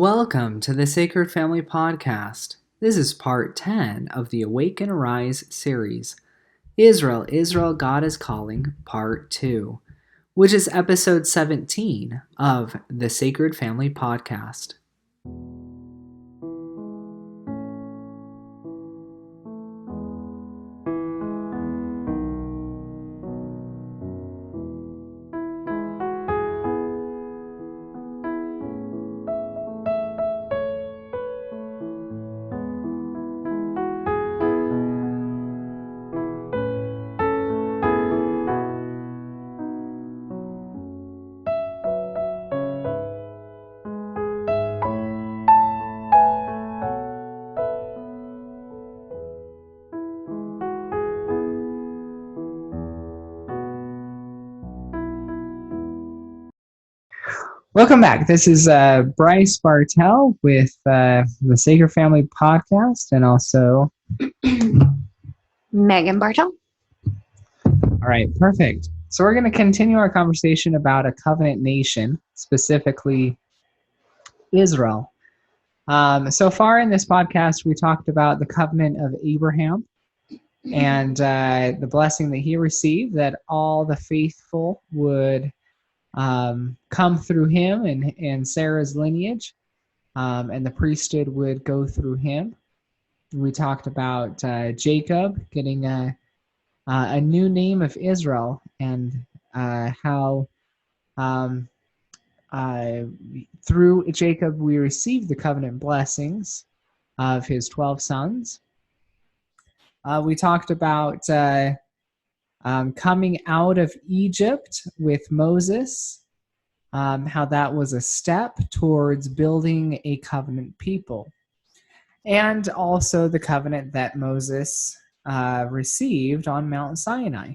Welcome to the Sacred Family Podcast. This is part 10 of the Awake and Arise series, Israel, Israel, God is Calling, part 2, which is episode 17 of the Sacred Family Podcast. Welcome back. This is Bryce Bartell with the Sacred Family Podcast and also Megan Bartell. All right, perfect. So we're going to continue our conversation about a covenant nation, specifically Israel. So far in this podcast, we talked about the covenant of Abraham and the blessing that he received, that all the faithful would come through him and Sarah's lineage, and the priesthood would go through him. We talked about Jacob getting a new name of Israel, and how through Jacob we received the covenant blessings of his 12 sons. We talked about coming out of Egypt with Moses, how that was a step towards building a covenant people, and also the covenant that Moses received on Mount Sinai.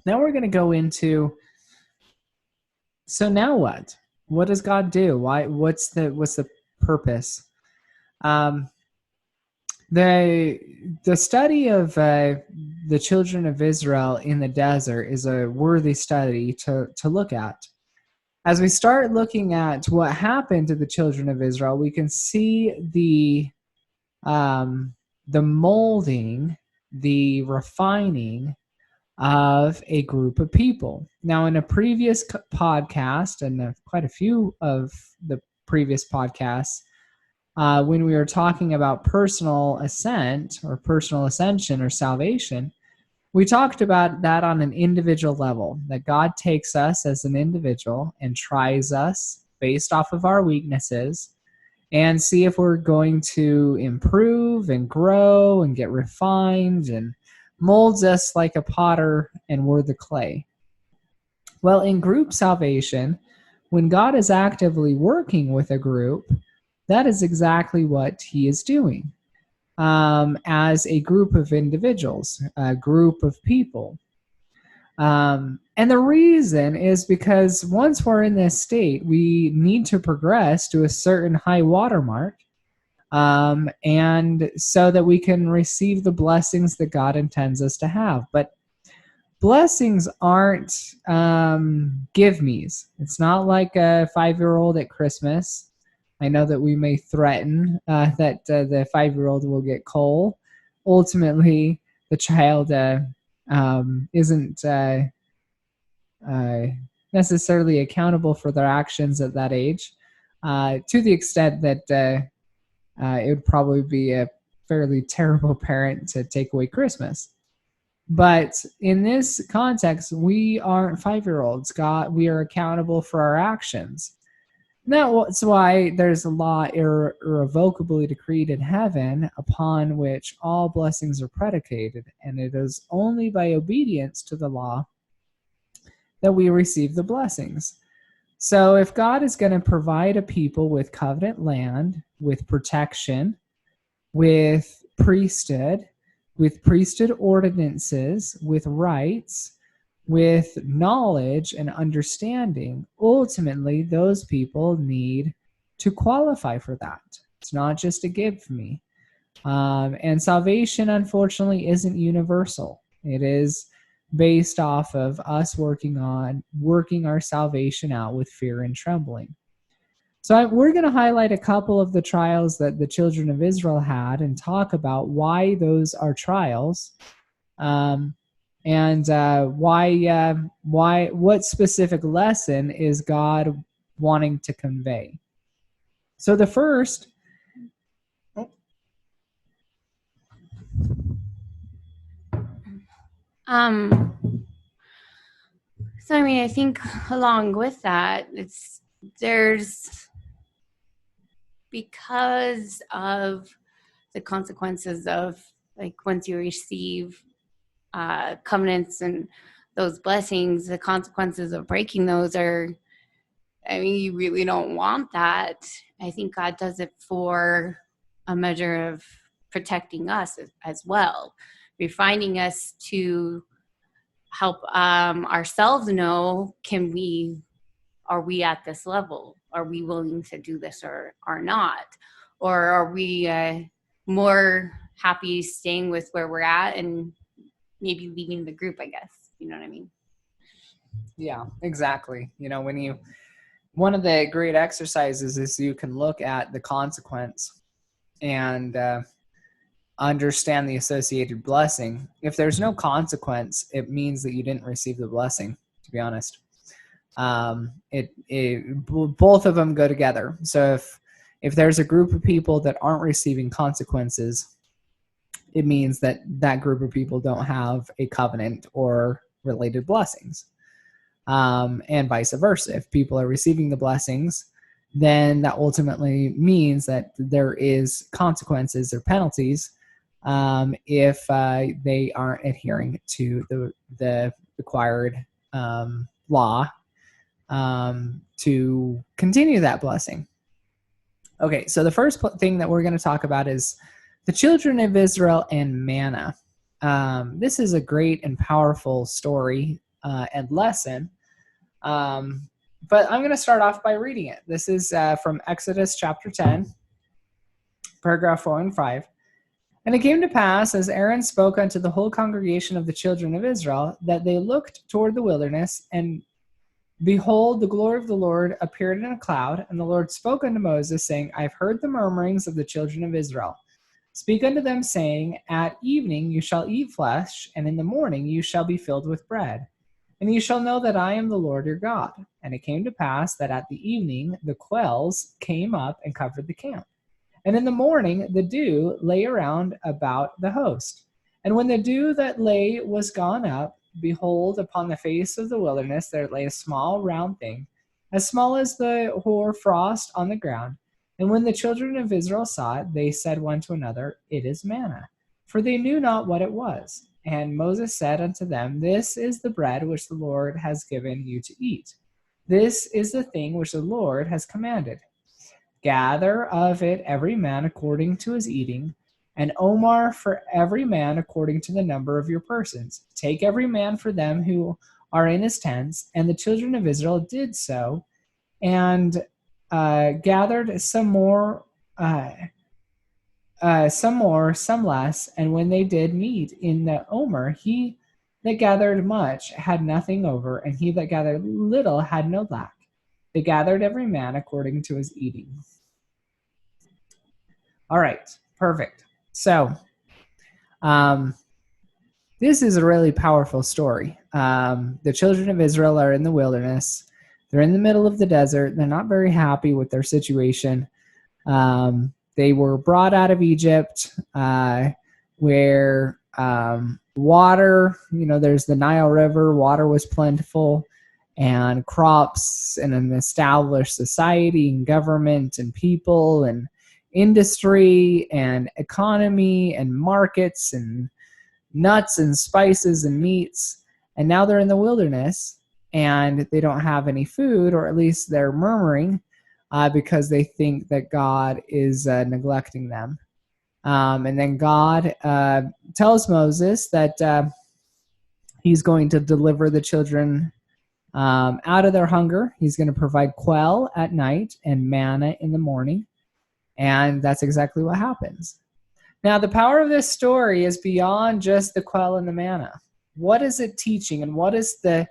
Now we're going to go into, so now what? What does God do? What's the purpose? The study of the children of Israel in the desert is a worthy study to look at. As we start looking at what happened to the children of Israel, we can see the molding, the refining of a group of people. Now, in a previous podcast, and quite a few of the previous podcasts, when we were talking about personal ascent or personal ascension or salvation, we talked about that on an individual level, that God takes us as an individual and tries us based off of our weaknesses and see if we're going to improve and grow and get refined, and molds us like a potter and we're the clay. Well, in group salvation, when God is actively working with a group, that is exactly what he is doing. As a group of individuals, a group of people. And the reason is because once we're in this state, we need to progress to a certain high water mark, and so that we can receive the blessings that God intends us to have. But blessings aren't give-me's. It's not like a 5-year-old at Christmas. I know that we may threaten that the 5-year-old will get coal. Ultimately, the child isn't necessarily accountable for their actions at that age, to the extent that it would probably be a fairly terrible parent to take away Christmas. But in this context, we aren't 5-year-olds. We are accountable for our actions. That's why there's a law irrevocably decreed in heaven upon which all blessings are predicated, and it is only by obedience to the law that we receive the blessings. So if God is going to provide a people with covenant land, with protection, with priesthood ordinances, with rights, with knowledge and understanding, ultimately those people need to qualify for that. It's not just a give me. And salvation, unfortunately, isn't universal. It is based off of us working our salvation out with fear and trembling. So we're going to highlight a couple of the trials that the children of Israel had and talk about why those are trials, and what specific lesson is God wanting to convey. So the first. So I mean, I think along with that, there's because of the consequences of, like, once you receive covenants and those blessings, the consequences of breaking those are, I mean, you really don't want that. I think God does it for a measure of protecting us as well, refining us to help ourselves know, are we at this level? Are we willing to do this or not? Or are we more happy staying with where we're at and maybe leaving the group, I guess. You know what I mean? Yeah, exactly. One of the great exercises is you can look at the consequence and understand the associated blessing. If there's no consequence, it means that you didn't receive the blessing, to be honest. Both of them go together. So if there's a group of people that aren't receiving consequences, it means that that group of people don't have a covenant or related blessings. And vice versa. If people are receiving the blessings, then that ultimately means that there is consequences or penalties if they aren't adhering to the required law to continue that blessing. Okay, so the first thing that we're going to talk about is the children of Israel and manna. This is a great and powerful story and lesson. But I'm going to start off by reading it. This is from Exodus chapter 10, paragraph 4 and 5. And it came to pass, as Aaron spoke unto the whole congregation of the children of Israel, that they looked toward the wilderness, and behold, the glory of the Lord appeared in a cloud. And the Lord spoke unto Moses, saying, I have heard the murmurings of the children of Israel. Speak unto them, saying, At evening you shall eat flesh, and in the morning you shall be filled with bread. And you shall know that I am the Lord your God. And it came to pass that at the evening the quails came up and covered the camp. And in the morning the dew lay around about the host. And when the dew that lay was gone up, behold, upon the face of the wilderness there lay a small round thing, as small as the hoar frost on the ground. And when the children of Israel saw it, they said one to another, It is manna. For they knew not what it was. And Moses said unto them, This is the bread which the Lord has given you to eat. This is the thing which the Lord has commanded. Gather of it every man according to his eating, an omer for every man according to the number of your persons. Take every man for them who are in his tents. And the children of Israel did so, and gathered some more, some less. And when they did meet in the omer, he that gathered much had nothing over, and he that gathered little had no lack. They gathered every man according to his eating. All right, perfect. So, this is a really powerful story. The children of Israel are in the wilderness. They're in the middle of the desert. They're not very happy with their situation. They were brought out of Egypt, where water, there's the Nile River, water was plentiful, and crops, and an established society and government and people and industry and economy and markets and nuts and spices and meats. And now they're in the wilderness and they don't have any food, or at least they're murmuring because they think that God is neglecting them. And then God tells Moses that he's going to deliver the children out of their hunger. He's going to provide quail at night and manna in the morning. And that's exactly what happens. Now, the power of this story is beyond just the quail and the manna. What is it teaching, and what is the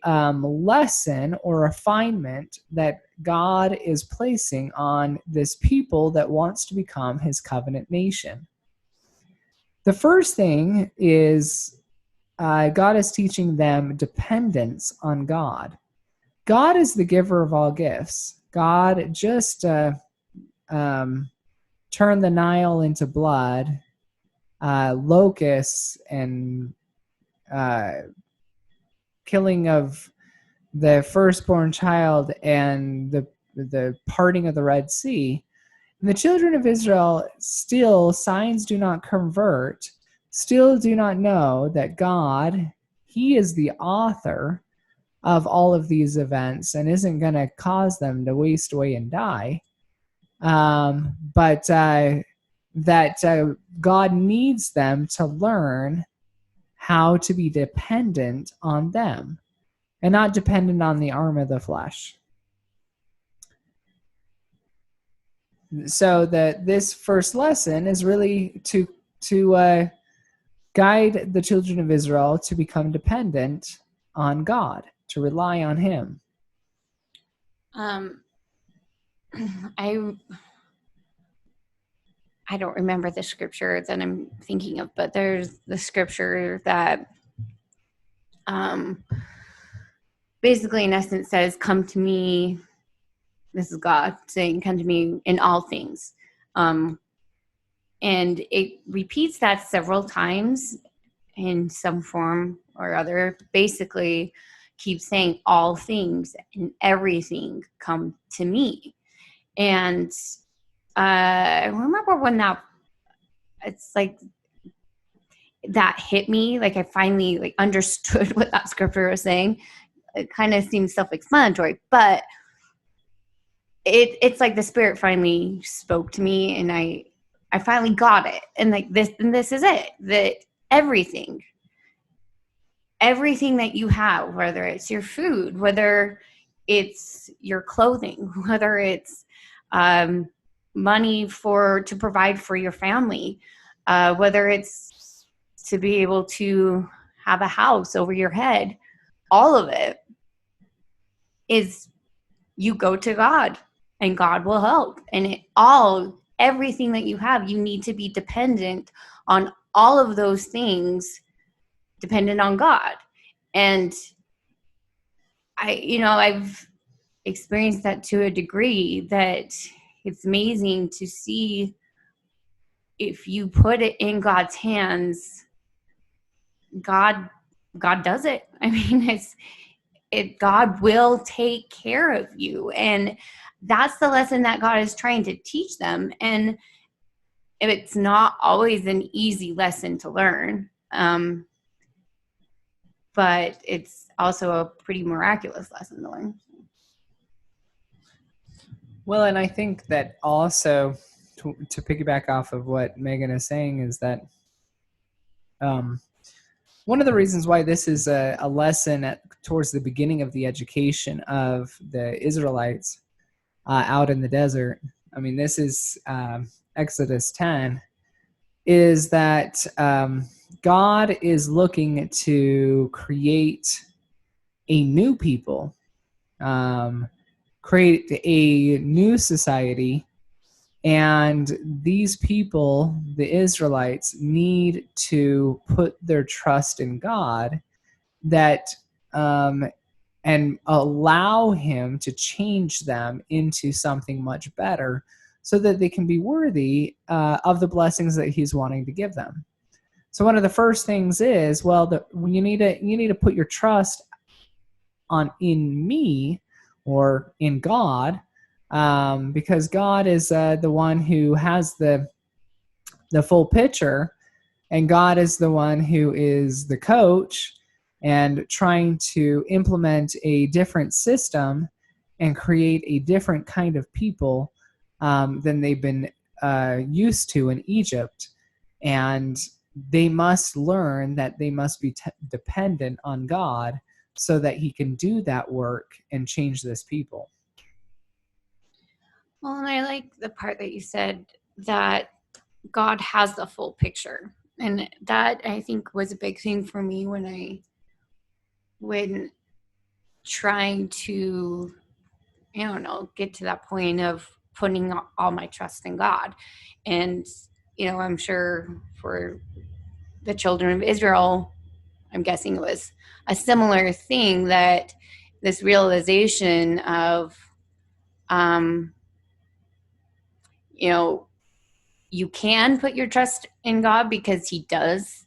lesson or refinement that God is placing on this people that wants to become his covenant nation. The first thing is God is teaching them dependence on God. God is the giver of all gifts. God just turned the Nile into blood, locusts, and killing of the firstborn child, and the parting of the Red Sea. And the children of Israel still, signs do not convert, still do not know that God, he is the author of all of these events and isn't going to cause them to waste away and die. But that God needs them to learn how to be dependent on them and not dependent on the arm of the flesh. So that this first lesson is really to guide the children of Israel to become dependent on God, to rely on him. I don't remember the scripture that I'm thinking of, but there's the scripture that basically in essence says, come to me. This is God saying, come to me in all things. And it repeats that several times in some form or other. Basically keeps saying all things and everything come to me. And I remember when it's like that hit me, like I finally like understood what that scripture was saying. It kind of seems self-explanatory, but it's like the Spirit finally spoke to me, and I finally got it. And like this is it, that everything that you have, whether it's your food, whether it's your clothing, whether it's money to provide for your family, whether it's to be able to have a house over your head, all of it is you go to God and God will help. And everything that you have, you need to be dependent on all of those things, dependent on God. And I've experienced that to a degree that it's amazing to see if you put it in God's hands, God does it. I mean, God will take care of you. And that's the lesson that God is trying to teach them. And it's not always an easy lesson to learn. But it's also a pretty miraculous lesson to learn. Well, and I think that also, to piggyback off of what Megan is saying, is that one of the reasons why this is a lesson towards the beginning of the education of the Israelites out in the desert, I mean, this is Exodus 10, is that God is looking to create a new people, create a new society, and these people, the Israelites, need to put their trust in God, that and allow him to change them into something much better, so that they can be worthy of the blessings that he's wanting to give them. So one of the first things is, you need to put your trust in me, or in God, because God is the one who has the full picture, and God is the one who is the coach and trying to implement a different system and create a different kind of people than they've been used to in Egypt. And they must learn that they must be dependent on God, so that he can do that work and change this people. Well, and I like the part that you said that God has the full picture. And that, I think, was a big thing for me when trying to I don't know, get to that point of putting all my trust in God. And, I'm sure for the children of Israel, I'm guessing it was a similar thing, that this realization of, um, you know, you can put your trust in God because He does,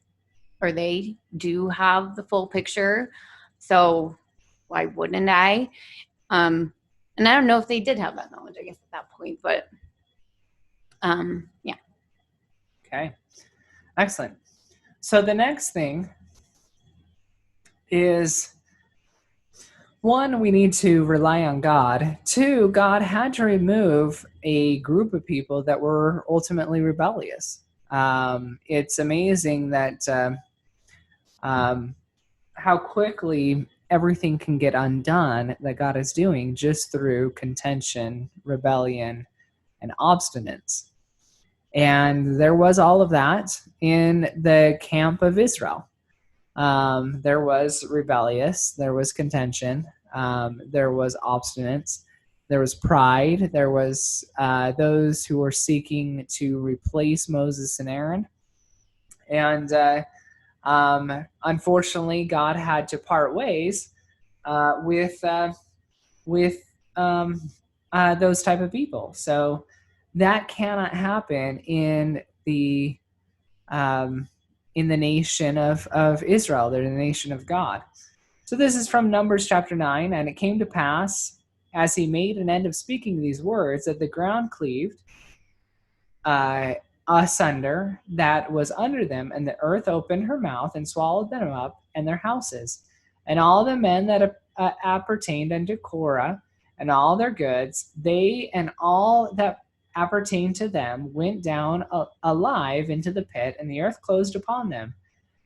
or they do have the full picture. So why wouldn't I? And I don't know if they did have that knowledge, I guess, at that point, but yeah. Okay, excellent. So the next thing is, one, we need to rely on God. Two, God had to remove a group of people that were ultimately rebellious. It's amazing that how quickly everything can get undone that God is doing just through contention, rebellion, and obstinance. And there was all of that in the camp of Israel. There was rebellious, there was contention, there was obstinance, there was pride, there was those who were seeking to replace Moses and Aaron. And unfortunately, God had to part ways with those type of people. So that cannot happen in the nation of Israel. They're the nation of God. So this is from Numbers chapter 9. And it came to pass, as he made an end of speaking these words, that the ground cleaved asunder that was under them, and the earth opened her mouth and swallowed them up and their houses. And all the men that appertained unto Korah and all their goods, they and all that appertained to them went down alive into the pit, and the earth closed upon them.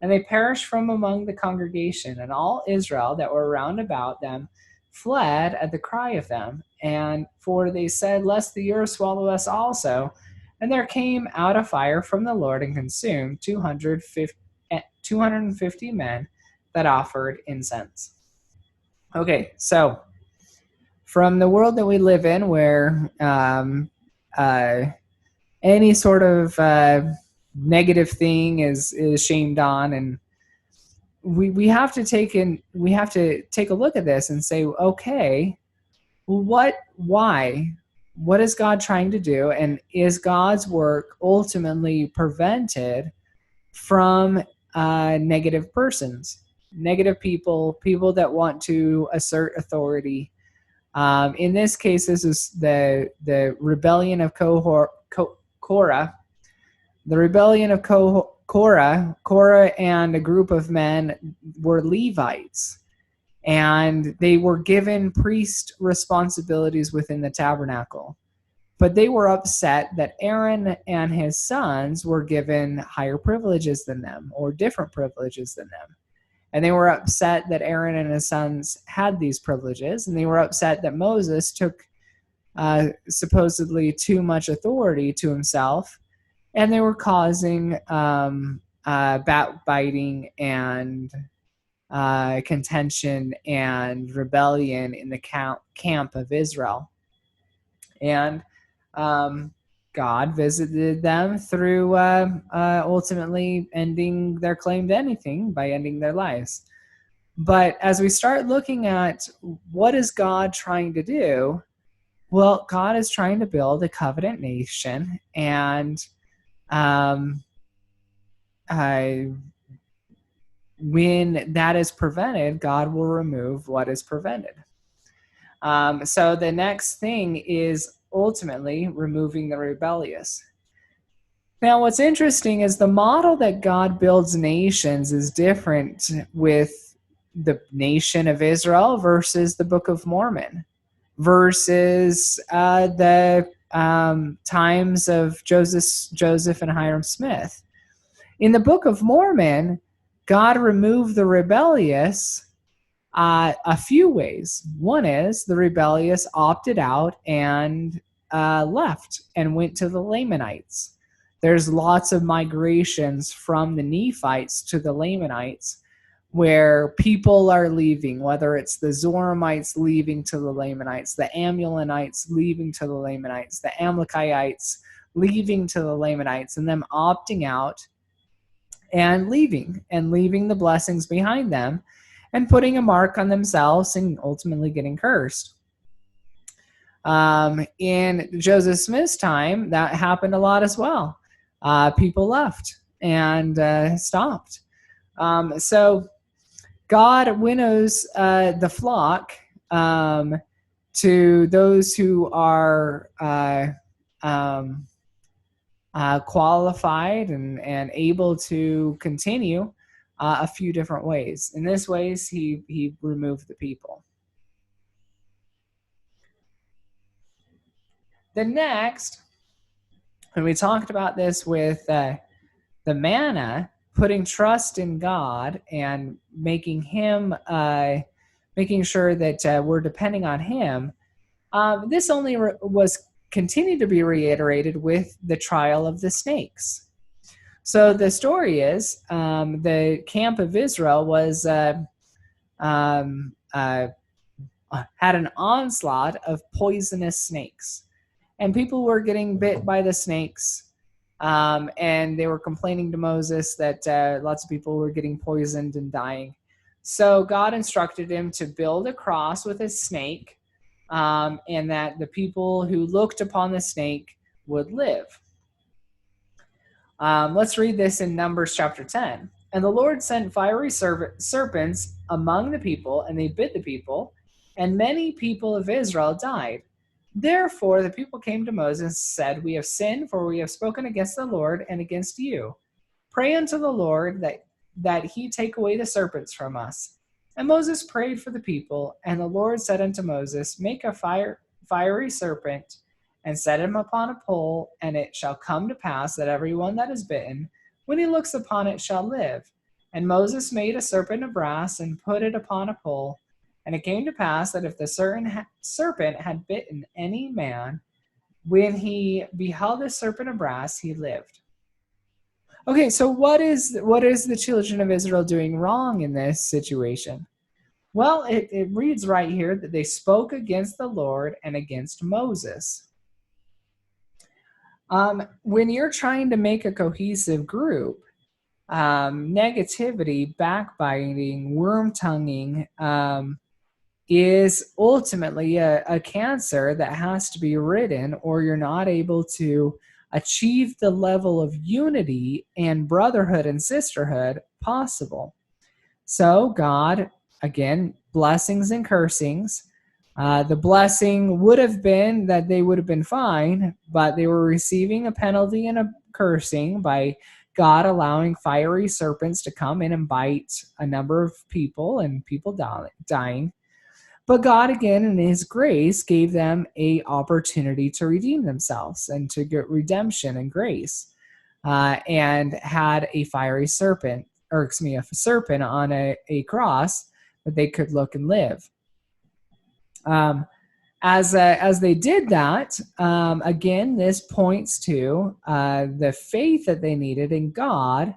And they perished from among the congregation, and all Israel that were round about them fled at the cry of them. And for they said, lest the earth swallow us also. And there came out a fire from the Lord and consumed 250 men that offered incense. Okay, so from the world that we live in, where any sort of negative thing is shamed on, and we have to take a look at this and say, okay, why? What is God trying to do? And is God's work ultimately prevented from negative persons, negative people that want to assert authority? In this case, this is the rebellion of Korah. The rebellion of Korah and a group of men were Levites. And they were given priest responsibilities within the tabernacle. But they were upset that Aaron and his sons were given higher privileges than them, or different privileges than them. And they were upset that Aaron and his sons had these privileges, and they were upset that Moses took supposedly too much authority to himself, and they were causing backbiting and contention and rebellion in the camp of Israel. And God visited them through ultimately ending their claim to anything by ending their lives. But as we start looking at what is God trying to do, well, God is trying to build a covenant nation, and when that is prevented, God will remove what is prevented. So the next thing is ultimately removing the rebellious. Now, what's interesting is the model that God builds nations is different with the nation of Israel versus the Book of Mormon, versus the times of Joseph and Hiram Smith. In the Book of Mormon, God removed the rebellious a few ways. One is the rebellious opted out and left and went to the Lamanites. There's lots of migrations from the Nephites to the Lamanites, where people are leaving, whether it's the Zoramites leaving to the Lamanites, the Amulonites leaving to the Lamanites, the Amalekites leaving to the Lamanites, and them opting out and leaving the blessings behind them and putting a mark on themselves and ultimately getting cursed. In Joseph Smith's time, that happened a lot as well. People left and stopped. So God winnows the flock to those who are qualified and able to continue a few different ways. In this ways, he removed the people. The next, and we talked about this with the manna, putting trust in God and making sure that we're depending on Him. This only was continued to be reiterated with the trial of the snakes. So the story is the camp of Israel was had an onslaught of poisonous snakes, and people were getting bit by the snakes. And they were complaining to Moses that lots of people were getting poisoned and dying. So God instructed him to build a cross with a snake, and that the people who looked upon the snake would live. Let's read this in Numbers chapter 10. And the Lord sent fiery serpents among the people, and they bit the people, and many people of Israel died. Therefore the people came to Moses and said, "We have sinned, for we have spoken against the Lord and against you. Pray unto the Lord that he take away the serpents from us." And Moses prayed for the people, and the Lord said unto Moses, "Make a fiery serpent, and set him upon a pole, and it shall come to pass that every one that is bitten, when he looks upon it, shall live." And Moses made a serpent of brass, and put it upon a pole. And it came to pass that if the serpent had bitten any man, when he beheld the serpent of brass, he lived. Okay, so what is the children of Israel doing wrong in this situation? Well, it reads right here that they spoke against the Lord and against Moses. When you're trying to make a cohesive group, negativity, backbiting, worm-tonguing, is ultimately a cancer that has to be ridden, or you're not able to achieve the level of unity and brotherhood and sisterhood possible. So God, again, blessings and cursings. The blessing would have been that they would have been fine, but they were receiving a penalty and a cursing by God allowing fiery serpents to come in and bite a number of people, and people dying. But God, again, in his grace, gave them an opportunity to redeem themselves and to get redemption and grace, and had a fiery serpent, a serpent on a cross that they could look and live. As they did that, again, this points to the faith that they needed in God.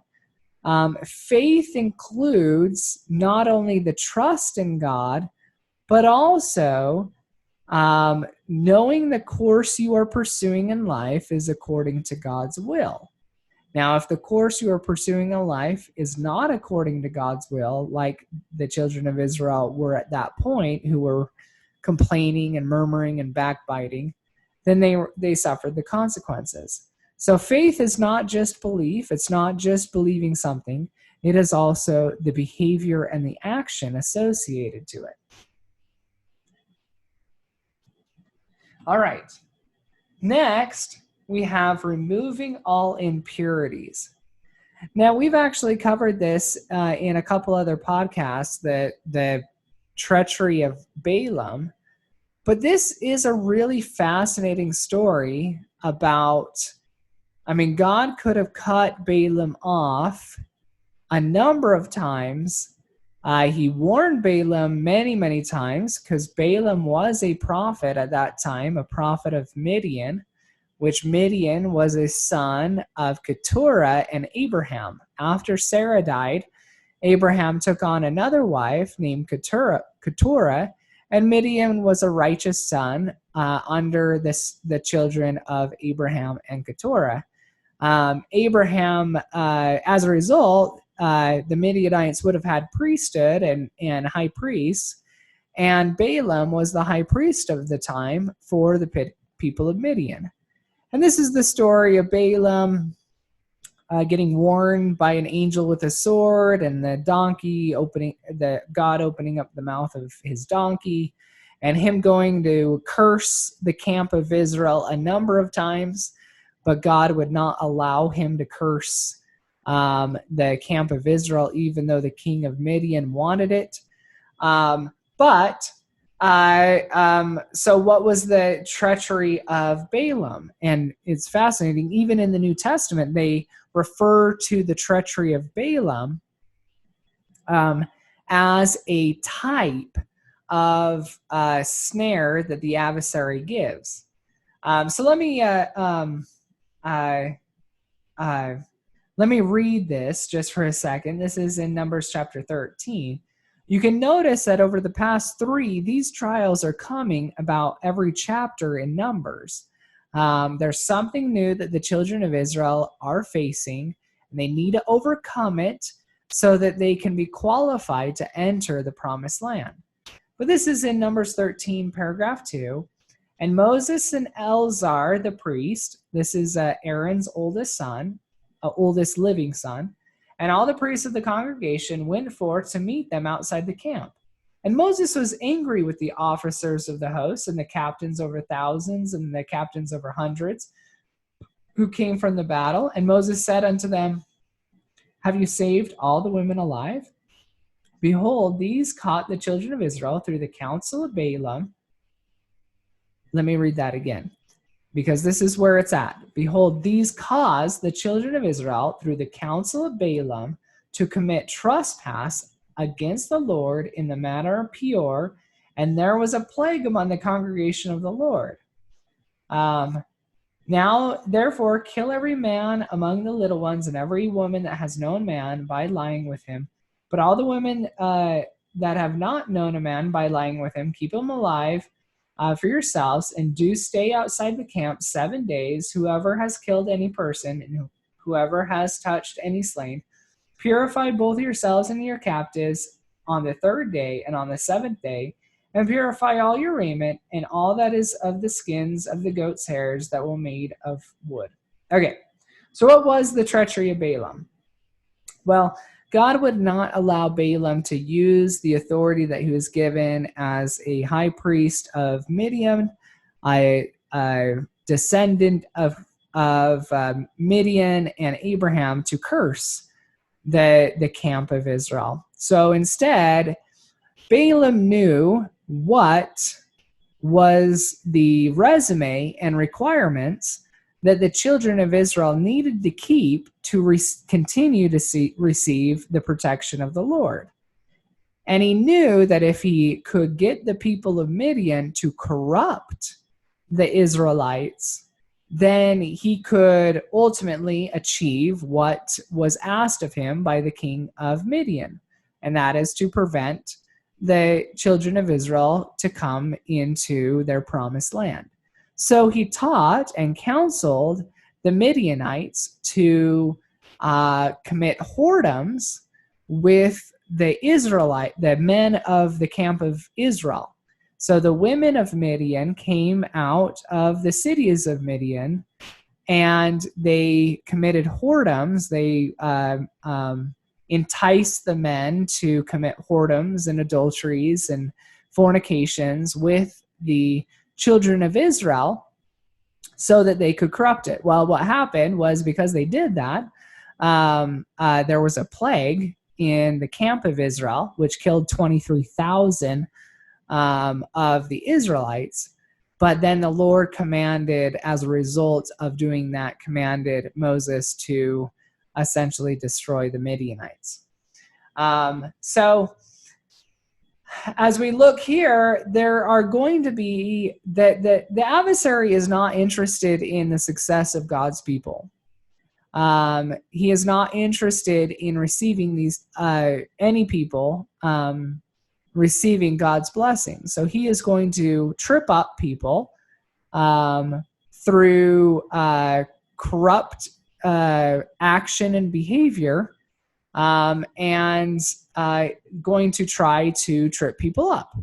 Faith includes not only the trust in God, but also knowing the course you are pursuing in life is according to God's will. Now, if the course you are pursuing in life is not according to God's will, like the children of Israel were at that point, who were complaining and murmuring and backbiting, then they suffered the consequences. So faith is not just belief. It's not just believing something. It is also the behavior and the action associated to it. All right. Next, we have removing all impurities. Now, we've actually covered this in a couple other podcasts, the treachery of Balaam. But this is a really fascinating story about, God could have cut Balaam off a number of times. He warned Balaam many, many times, because Balaam was a prophet at that time, a prophet of Midian, which Midian was a son of Keturah and Abraham. After Sarah died, Abraham took on another wife named Keturah, and Midian was a righteous son under the children of Abraham and Keturah. Abraham, as a result, the Midianites would have had priesthood and high priests, and Balaam was the high priest of the time for the people of Midian. And this is the story of Balaam getting warned by an angel with a sword, and God opening up the mouth of his donkey, and him going to curse the camp of Israel a number of times, but God would not allow him to curse the camp of Israel, even though the king of Midian wanted it. So what was the treachery of Balaam? And it's fascinating. Even in the New Testament, they refer to the treachery of Balaam as a type of snare that the adversary gives. So let me read this just for a second. This is in Numbers chapter 13. You can notice that over the past 3, these trials are coming about every chapter in Numbers. There's something new that the children of Israel are facing, and they need to overcome it so that they can be qualified to enter the promised land. But this is in Numbers 13, paragraph 2. And Moses and Eleazar, the priest, this is Aaron's oldest living son, and all the priests of the congregation went forth to meet them outside the camp. And Moses was angry with the officers of the host and the captains over thousands and the captains over hundreds who came from the battle. And Moses said unto them, have you saved all the women alive? Behold, these caught the children of Israel through the counsel of Balaam. Let me read that again, because this is where it's at. Behold, these caused the children of Israel through the counsel of Balaam to commit trespass against the Lord in the matter of Peor, and there was a plague among the congregation of the Lord. Now, therefore, kill every man among the little ones and every woman that has known man by lying with him. But all the women that have not known a man by lying with him, keep him alive for yourselves, and do stay outside the camp 7 days. Whoever has killed any person and whoever has touched any slain, purify both yourselves and your captives on the 3rd day and on the 7th day, and purify all your raiment and all that is of the skins of the goats' hairs that were made of wood. Okay, so what was the treachery of Balaam? Well, God would not allow Balaam to use the authority that he was given as a high priest of Midian, a descendant of Midian and Abraham, to curse the camp of Israel. So instead, Balaam knew what was the resume and requirements that the children of Israel needed to keep to continue to receive the protection of the Lord. And he knew that if he could get the people of Midian to corrupt the Israelites, then he could ultimately achieve what was asked of him by the king of Midian, and that is to prevent the children of Israel to come into their promised land. So he taught and counseled the Midianites to commit whoredoms with the men of the camp of Israel. So the women of Midian came out of the cities of Midian, and they committed whoredoms. They enticed the men to commit whoredoms and adulteries and fornications with the children of Israel so that they could corrupt it. Well, what happened was, because they did that, there was a plague in the camp of Israel, which killed 23,000 of the Israelites. But then the Lord commanded, as a result of doing that, commanded Moses to essentially destroy the Midianites. So as we look here, there are going to be the adversary is not interested in the success of God's people. He is not interested in receiving these any people receiving God's blessings. So he is going to trip up people through corrupt action and behavior, and going to try to trip people up.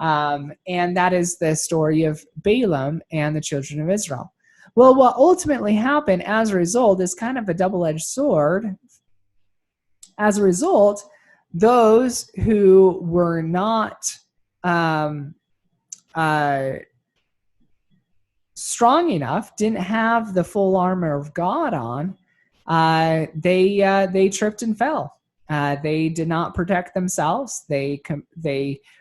And that is the story of Balaam and the children of Israel. Well, what ultimately happened as a result is kind of a double-edged sword. As a result, those who were not strong enough, didn't have the full armor of God on, they tripped and fell. They did not protect themselves. They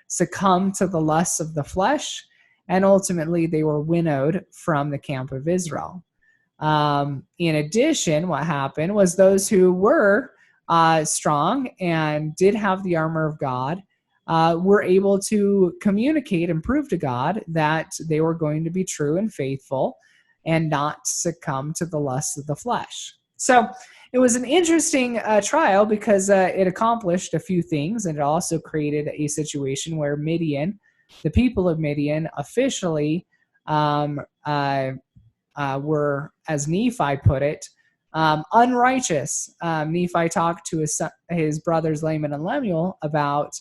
succumbed to the lusts of the flesh, and ultimately they were winnowed from the camp of Israel. In addition, what happened was those who were strong and did have the armor of God were able to communicate and prove to God that they were going to be true and faithful and not succumb to the lusts of the flesh. So it was an interesting trial because it accomplished a few things, and it also created a situation where Midian, the people of Midian, officially were, as Nephi put it, unrighteous. Nephi talked to his brothers Laman and Lemuel about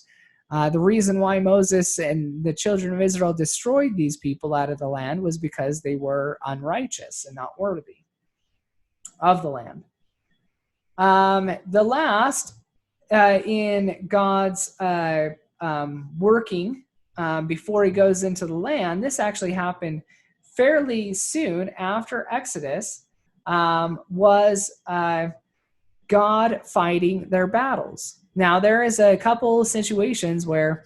the reason why Moses and the children of Israel destroyed these people out of the land was because they were unrighteous and not worthy of the land. The last in God's working before he goes into the land, this actually happened fairly soon after Exodus, was God fighting their battles. Now, there is a couple situations where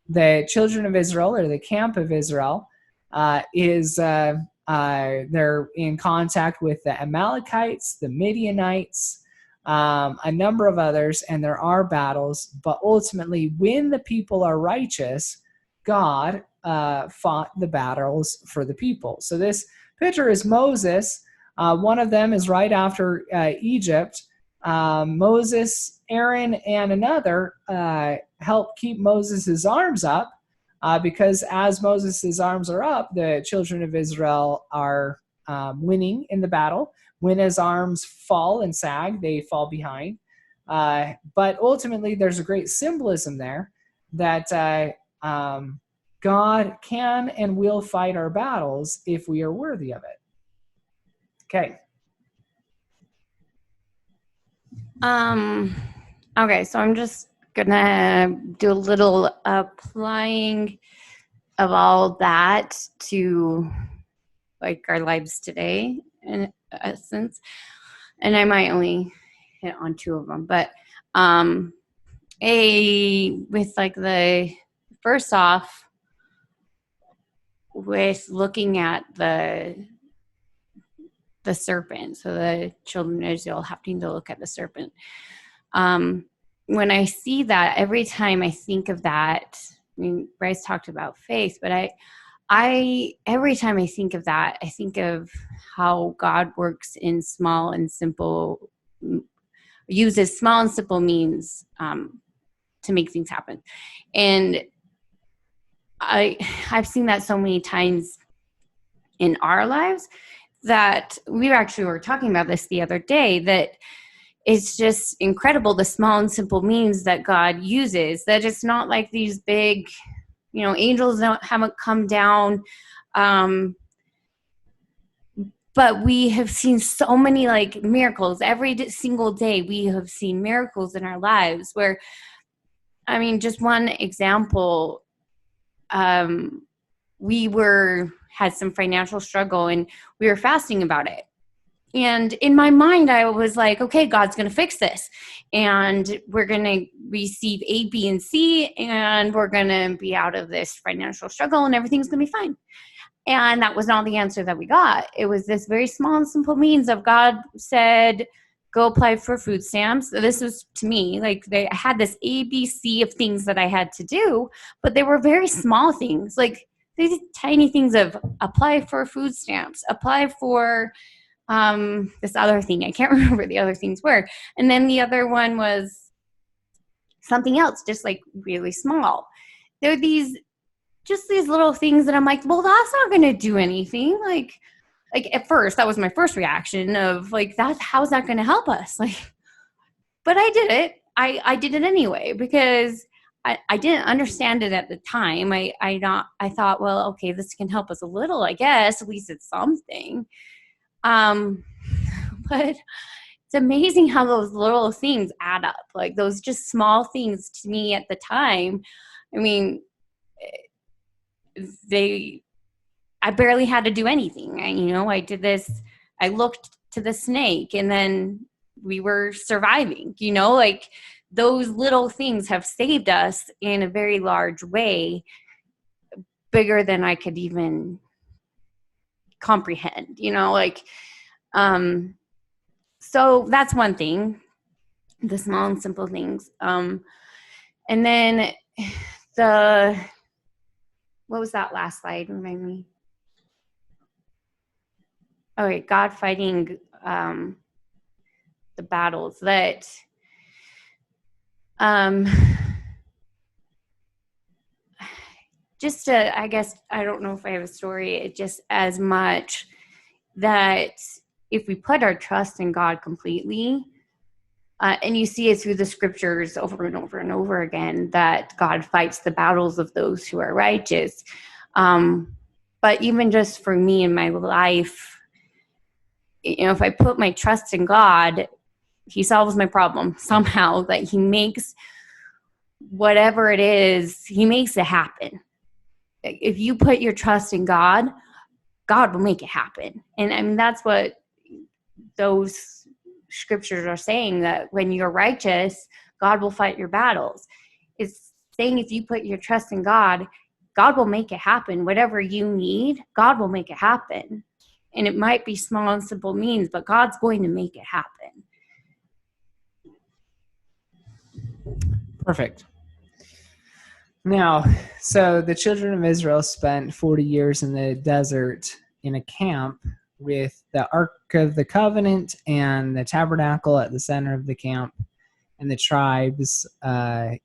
the children of Israel, or the camp of Israel, they're in contact with the Amalekites, the Midianites, a number of others, and there are battles. But ultimately, when the people are righteous, God fought the battles for the people. So this picture is Moses. One of them is right after Egypt. Moses, Aaron, and another help keep Moses' arms up because as Moses' arms are up, the children of Israel are winning in the battle. When his arms fall and sag, they fall behind. But ultimately, there's a great symbolism there that God can and will fight our battles if we are worthy of it. Okay. Okay, so I'm just gonna do a little applying of all that to like our lives today in essence. And I might only hit on two of them, but with like the first off with looking at the serpent, so the children of Israel having to look at the serpent. When I see that, every time I think of that, I mean, Bryce talked about faith, but I every time I think of that, I think of how God works in small and simple, uses small and simple means to make things happen. And I've seen that so many times in our lives that we actually were talking about this the other day, that it's just incredible the small and simple means that God uses, that it's not like these big, angels haven't come down. But we have seen so many like miracles every single day. We have seen miracles in our lives where, I mean, just one example, we had some financial struggle and we were fasting about it. And in my mind, I was like, okay, God's going to fix this. And we're going to receive A, B, and C, and we're going to be out of this financial struggle and everything's going to be fine. And that was not the answer that we got. It was this very small and simple means of God said, go apply for food stamps. This was, to me, like I had this ABC of things that I had to do, but they were very small things. Like these tiny things of apply for food stamps, apply for this other thing. I can't remember what the other things were. And then the other one was something else, just like really small. There are these little things that I'm like, well, that's not going to do anything. Like at first, that was my first reaction of like, how's that going to help us? Like, but I did it. I did it anyway because I didn't understand it at the time. I thought, well, okay, this can help us a little, I guess. At least it's something. But it's amazing how those little things add up. Like those just small things to me at the time. I mean, I barely had to do anything. I did this. I looked to the snake and then we were surviving, like those little things have saved us in a very large way, bigger than I could even comprehend, so that's one thing, the small and simple things. And then what was that last slide? Remind me. Okay, God fighting the battles that just to, I guess, I don't know if I have a story, it just as much that if we put our trust in God completely, and you see it through the scriptures over and over and over again, that God fights the battles of those who are righteous. But even just for me in my life, if I put my trust in God, he solves my problem somehow, that he makes whatever it is, he makes it happen. If you put your trust in God, God will make it happen. And I mean, that's what those scriptures are saying, that when you're righteous, God will fight your battles. It's saying if you put your trust in God, God will make it happen. Whatever you need, God will make it happen. And it might be small and simple means, but God's going to make it happen. Perfect. Now, so the children of Israel spent 40 years in the desert in a camp with the Ark of the Covenant and the tabernacle at the center of the camp, and the tribes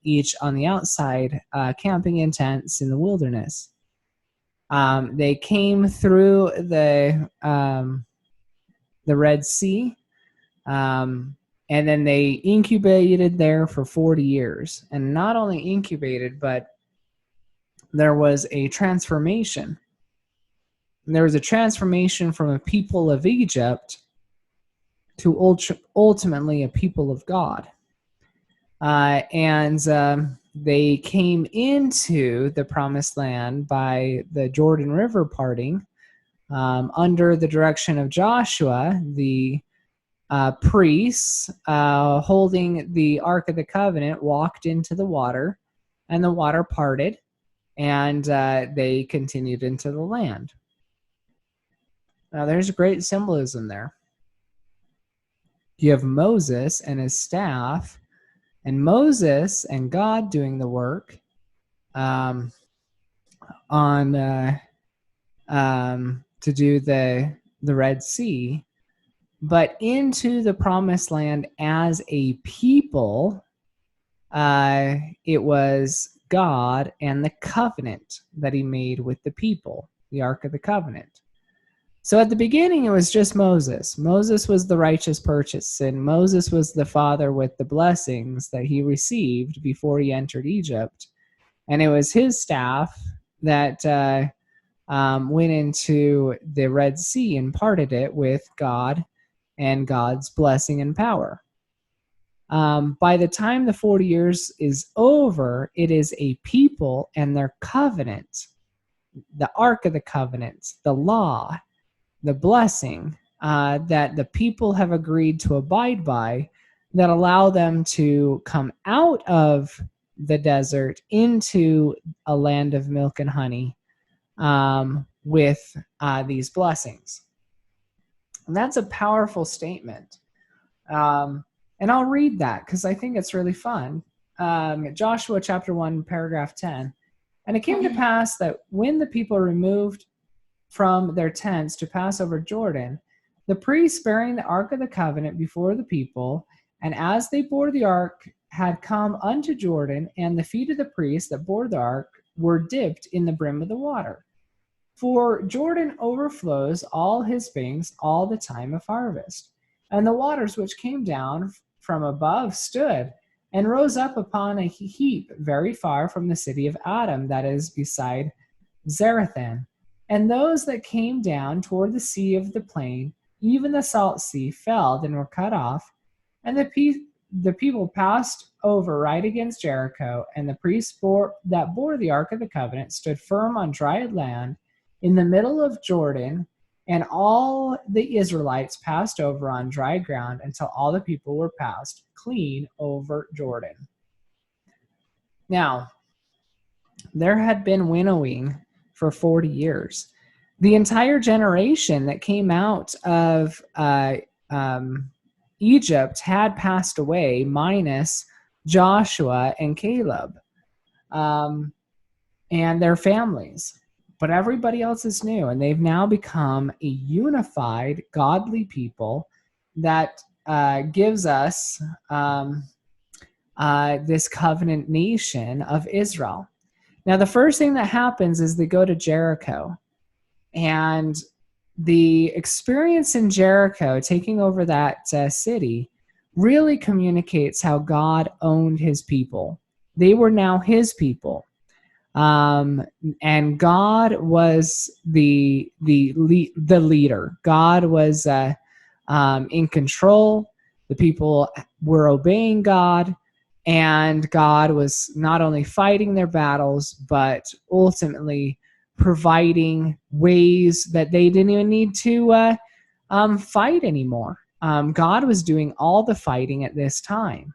each on the outside camping in tents in the wilderness. They came through the Red Sea, and then they incubated there for 40 years. And not only incubated, but there was a transformation. There was a transformation from a people of Egypt to ultimately a people of God. And they came into the promised land by the Jordan River parting under the direction of Joshua, the priests holding the Ark of the Covenant walked into the water, and the water parted, and they continued into the land. Now, there's great symbolism there. You have Moses and his staff, and Moses and God doing the work to do the Red Sea, but into the promised land as a people, it was God and the covenant that he made with the people, the Ark of the Covenant. So at the beginning, it was just Moses. Moses was the righteous person. Moses was the father with the blessings that he received before he entered Egypt. And it was his staff that went into the Red Sea and parted it with God and God's blessing and power. By the time the 40 years is over, it is a people and their covenant, the Ark of the Covenant, the law, the blessing that the people have agreed to abide by, that allow them to come out of the desert into a land of milk and honey with these blessings. And that's a powerful statement. And I'll read that because I think it's really fun. Joshua chapter 1, paragraph 10. And it came to pass that when the people removed from their tents to pass over Jordan, the priests bearing the ark of the covenant before the people, and as they bore the ark, had come unto Jordan, and the feet of the priests that bore the ark were dipped in the brim of the water. For Jordan overflows all his banks all the time of harvest. And the waters which came down from above stood and rose up upon a heap very far from the city of Adam, that is beside Zarethan. And those that came down toward the sea of the plain, even the salt sea, fell and were cut off. And the people passed over right against Jericho, and the priests that bore the ark of the covenant stood firm on dry land in the middle of Jordan, and all the Israelites passed over on dry ground until all the people were passed clean over Jordan. Now, there had been winnowing for 40 years. The entire generation that came out of Egypt had passed away, minus Joshua and Caleb and their families. But everybody else is new, and they've now become a unified, godly people that gives us this covenant nation of Israel. Now, the first thing that happens is they go to Jericho, and the experience in Jericho, taking over that city, really communicates how God owned his people. They were now his people. And God was the leader. God was in control. The people were obeying God, and God was not only fighting their battles, but ultimately providing ways that they didn't even need to fight anymore. God was doing all the fighting at this time.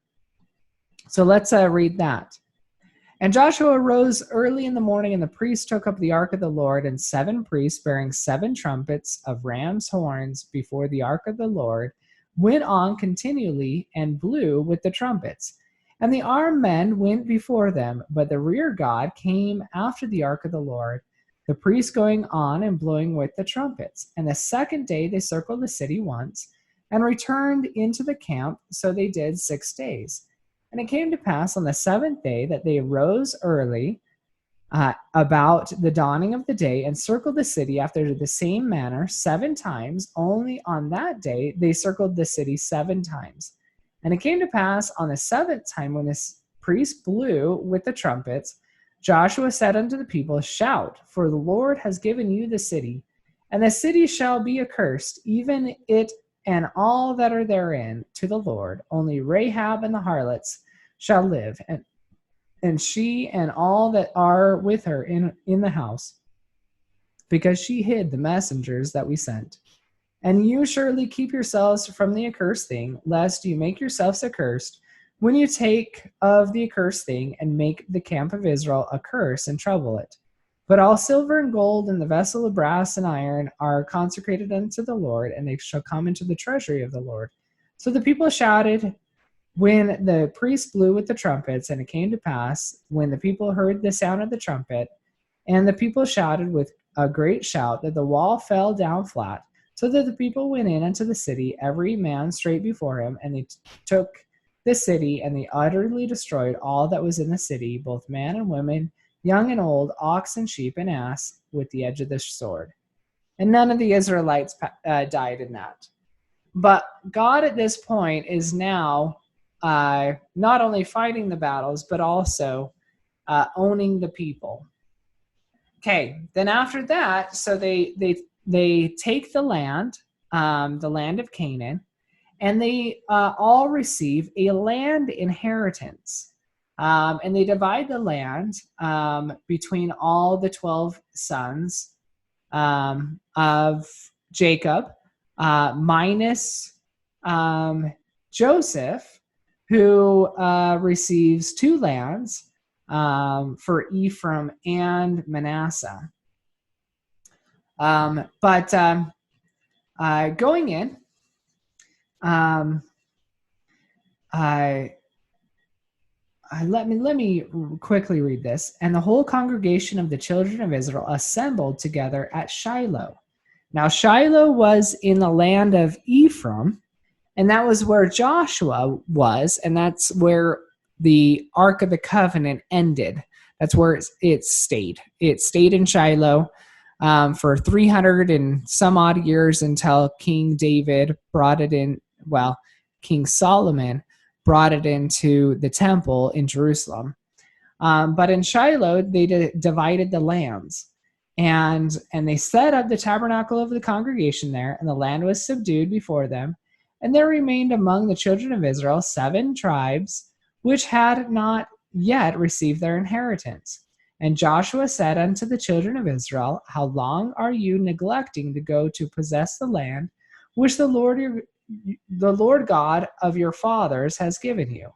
So let's read that. And Joshua rose early in the morning, and the priests took up the ark of the Lord, and 7 priests bearing 7 trumpets of ram's horns before the ark of the Lord went on continually and blew with the trumpets. And the armed men went before them, but the rear guard came after the ark of the Lord, the priests going on and blowing with the trumpets. And the second day they circled the city once and returned into the camp, so they did 6 days. And it came to pass on the 7th day that they rose early about the dawning of the day and circled the city after the same manner 7 times. Only on that day they circled the city 7 times. And it came to pass on the 7th time, when the priest blew with the trumpets, Joshua said unto the people, Shout, for the Lord has given you the city, and the city shall be accursed, even it and all that are therein, to the Lord. Only Rahab and the harlots shall live, and she and all that are with her in the house, because she hid the messengers that we sent. And you surely keep yourselves from the accursed thing, lest you make yourselves accursed, when you take of the accursed thing, and make the camp of Israel a curse and trouble it. But all silver and gold and the vessel of brass and iron are consecrated unto the Lord, and they shall come into the treasury of the Lord. So the people shouted when the priest blew with the trumpets, and it came to pass, when the people heard the sound of the trumpet, and the people shouted with a great shout, that the wall fell down flat, so that the people went in unto the city, every man straight before him, and they took the city, and they utterly destroyed all that was in the city, both man and women, young and old, ox and sheep and ass, with the edge of the sword. And none of the Israelites died in that. But God at this point is now not only fighting the battles, but also owning the people. Okay, then after that, so they take the land of Canaan, and they all receive a land inheritance. And they divide the land between all the 12 sons of Jacob, minus Joseph, who receives 2 lands for Ephraim and Manasseh. But going in, let me quickly read this. And the whole congregation of the children of Israel assembled together at Shiloh. Now Shiloh was in the land of Ephraim, and that was where Joshua was, and that's where the Ark of the Covenant ended. That's where it stayed. It stayed in Shiloh for 300 and some odd years until King David brought it in. Well, King Solomon brought it into the temple in Jerusalem. But in Shiloh, they divided the lands. And they set up the tabernacle of the congregation there, and the land was subdued before them. And there remained among the children of Israel 7 tribes, which had not yet received their inheritance. And Joshua said unto the children of Israel, How long are you neglecting to go to possess the land which the Lord God of your fathers has given you?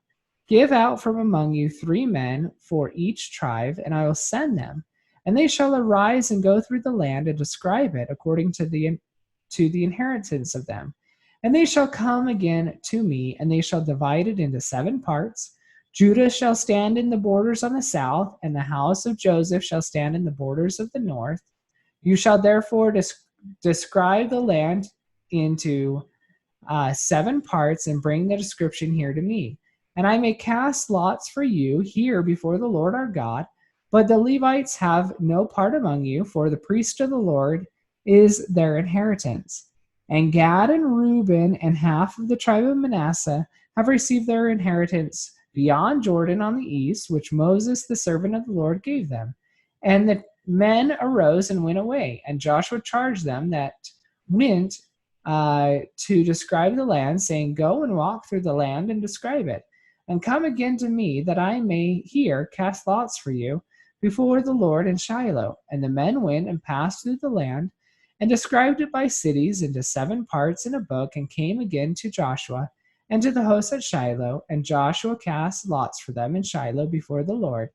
Give out from among you 3 men for each tribe, and I will send them. And they shall arise and go through the land and describe it according to the inheritance of them. And they shall come again to me, and they shall divide it into 7 parts. Judah shall stand in the borders on the south, and the house of Joseph shall stand in the borders of the north. You shall therefore describe the land into 7 parts, and bring the description here to me. And I may cast lots for you here before the Lord our God. But the Levites have no part among you, for the priest of the Lord is their inheritance. And Gad and Reuben and half of the tribe of Manasseh have received their inheritance beyond Jordan on the east, which Moses, the servant of the Lord, gave them. And the men arose and went away, and Joshua charged them that went to describe the land, saying, Go and walk through the land and describe it, and come again to me, that I may here cast lots for you before the Lord in Shiloh. And the men went and passed through the land, and described it by cities into 7 parts in a book, and came again to Joshua and to the host at Shiloh. And Joshua cast lots for them in Shiloh before the Lord.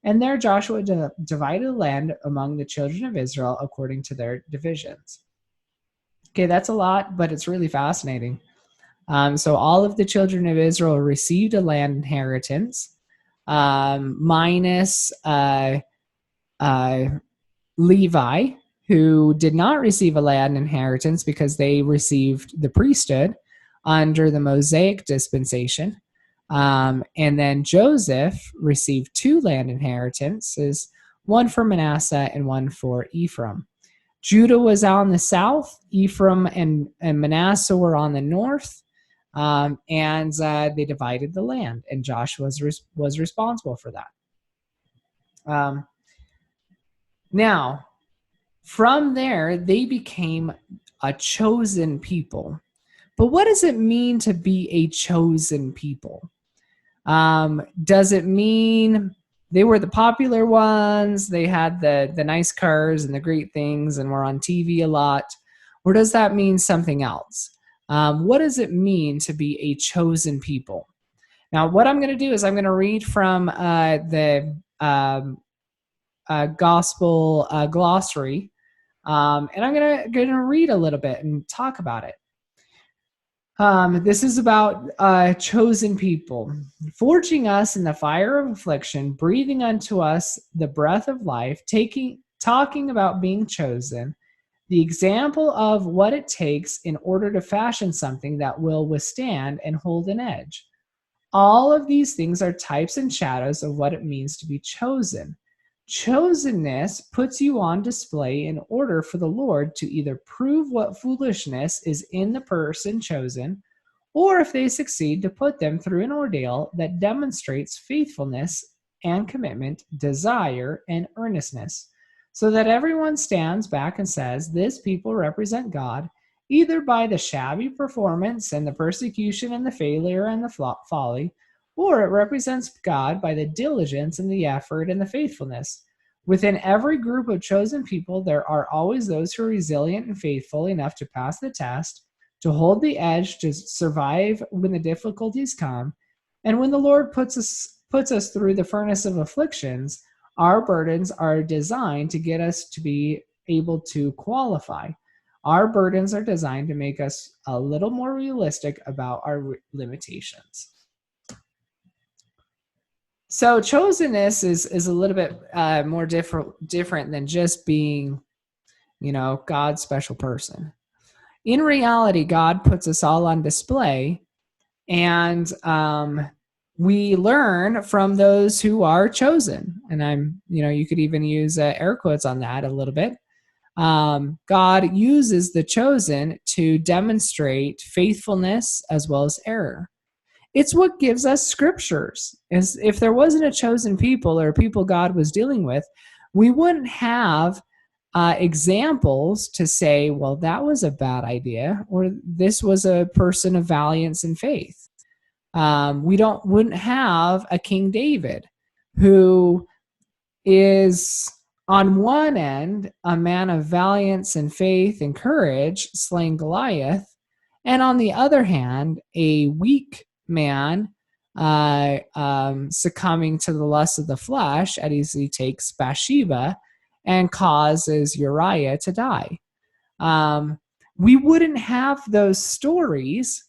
And there Joshua divided the land among the children of Israel according to their divisions. Okay, that's a lot, but it's really fascinating. So all of the children of Israel received a land inheritance, minus Levi, who did not receive a land inheritance because they received the priesthood under the Mosaic dispensation. And then Joseph received 2 land inheritances, one for Manasseh and one for Ephraim. Judah was on the south, Ephraim and Manasseh were on the north, and they divided the land, and Joshua was responsible for that. Now, from there, they became a chosen people. But what does it mean to be a chosen people? Does it mean they were the popular ones, they had the nice cars and the great things and were on TV a lot? Or does that mean something else? What does it mean to be a chosen people? Now, what I'm going to do is I'm going to read from the gospel glossary, and I'm going to read a little bit and talk about it. This is about chosen people, forging us in the fire of affliction, breathing unto us the breath of life, talking about being chosen, the example of what it takes in order to fashion something that will withstand and hold an edge. All of these things are types and shadows of what it means to be chosen. Chosenness puts you on display in order for the Lord to either prove what foolishness is in the person chosen, or if they succeed, to put them through an ordeal that demonstrates faithfulness and commitment, desire, and earnestness, so that everyone stands back and says, this people represent God, either by the shabby performance and the persecution and the failure and the folly, or it represents God by the diligence and the effort and the faithfulness. Within every group of chosen people, there are always those who are resilient and faithful enough to pass the test, to hold the edge, to survive when the difficulties come. And when the Lord puts us through the furnace of afflictions, our burdens are designed to get us to be able to qualify. Our burdens are designed to make us a little more realistic about our limitations. So chosenness is a little bit more different than just being God's special person. In reality, God puts us all on display, and we learn from those who are chosen. And you could even use air quotes on that a little bit. God uses the chosen to demonstrate faithfulness as well as error. It's what gives us scriptures. If there wasn't a chosen people or people God was dealing with, we wouldn't have examples to say, well, that was a bad idea, or this was a person of valiance and faith. We wouldn't have a King David who is on one end a man of valiance and faith and courage, slaying Goliath, and on the other hand, a weak man succumbing to the lust of the flesh as he takes Bathsheba and causes Uriah to die. We wouldn't have those stories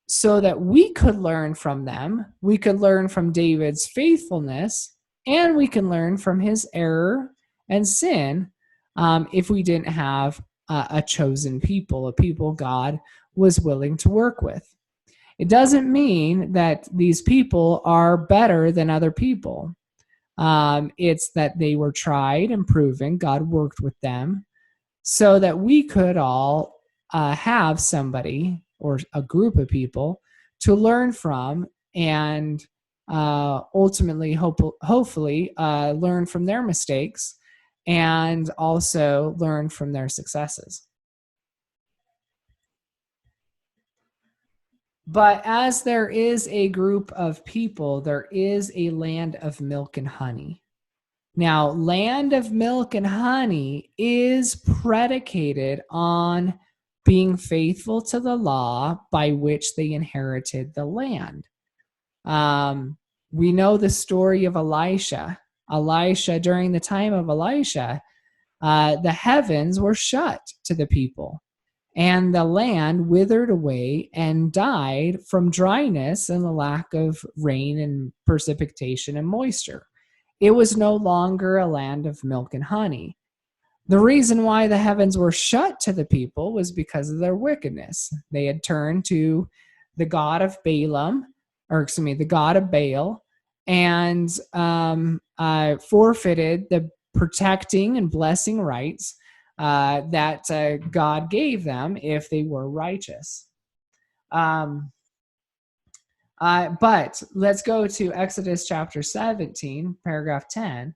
so that we could learn from them. We could learn from David's faithfulness, and we can learn from his error and sin if we didn't have a chosen people, a people God was willing to work with. It doesn't mean that these people are better than other people. It's that they were tried and proven. God worked with them so that we could all have somebody or a group of people to learn from, and ultimately, hopefully, learn from their mistakes and also learn from their successes. But as there is a group of people, there is a land of milk and honey. Now, land of milk and honey is predicated on being faithful to the law by which they inherited the land. We know the story of Elisha. During the time of Elisha, the heavens were shut to the people, and the land withered away and died from dryness and the lack of rain and precipitation and moisture. It was no longer a land of milk and honey. The reason why the heavens were shut to the people was because of their wickedness. They had turned to the god of the god of Baal, and forfeited the protecting and blessing rights that God gave them if they were righteous. But let's go to Exodus chapter 17, paragraph 10.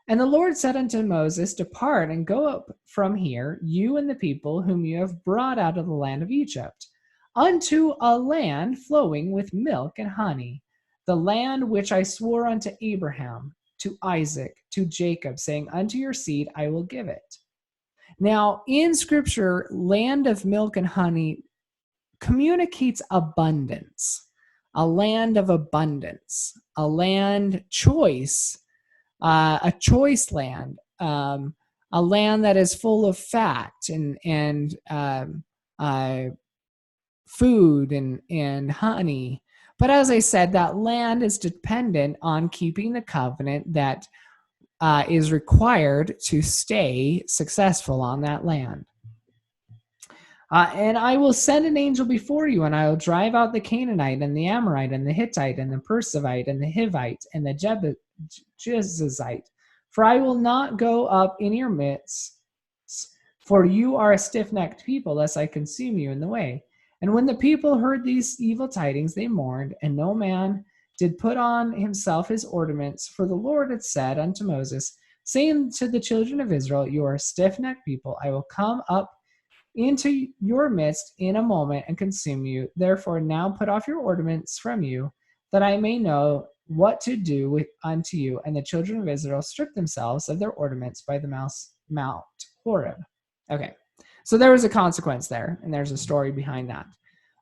And the Lord said unto Moses, depart and go up from here, you and the people whom you have brought out of the land of Egypt, unto a land flowing with milk and honey, the land which I swore unto Abraham, to Isaac, to Jacob, saying, unto your seed I will give it. Now, in Scripture, land of milk and honey communicates abundance, a land of abundance, a land choice, a choice land, a land that is full of fat and food and honey. But as I said, that land is dependent on keeping the covenant that is required to stay successful on that land. And I will send an angel before you, and I will drive out the Canaanite and the Amorite and the Hittite and the Persevite and the Hivite and the Jebusite. For I will not go up in your midst, for you are a stiff-necked people, lest I consume you in the way. And when the people heard these evil tidings, they mourned, and no man did put on himself his ornaments. For the Lord had said unto Moses, saying to the children of Israel, you are a stiff-necked people. I will come up into your midst in a moment and consume you. Therefore now put off your ornaments from you, that I may know what to do unto you. And the children of Israel stripped themselves of their ornaments by the Mount Horeb. Okay, so there was a consequence there, and there's a story behind that.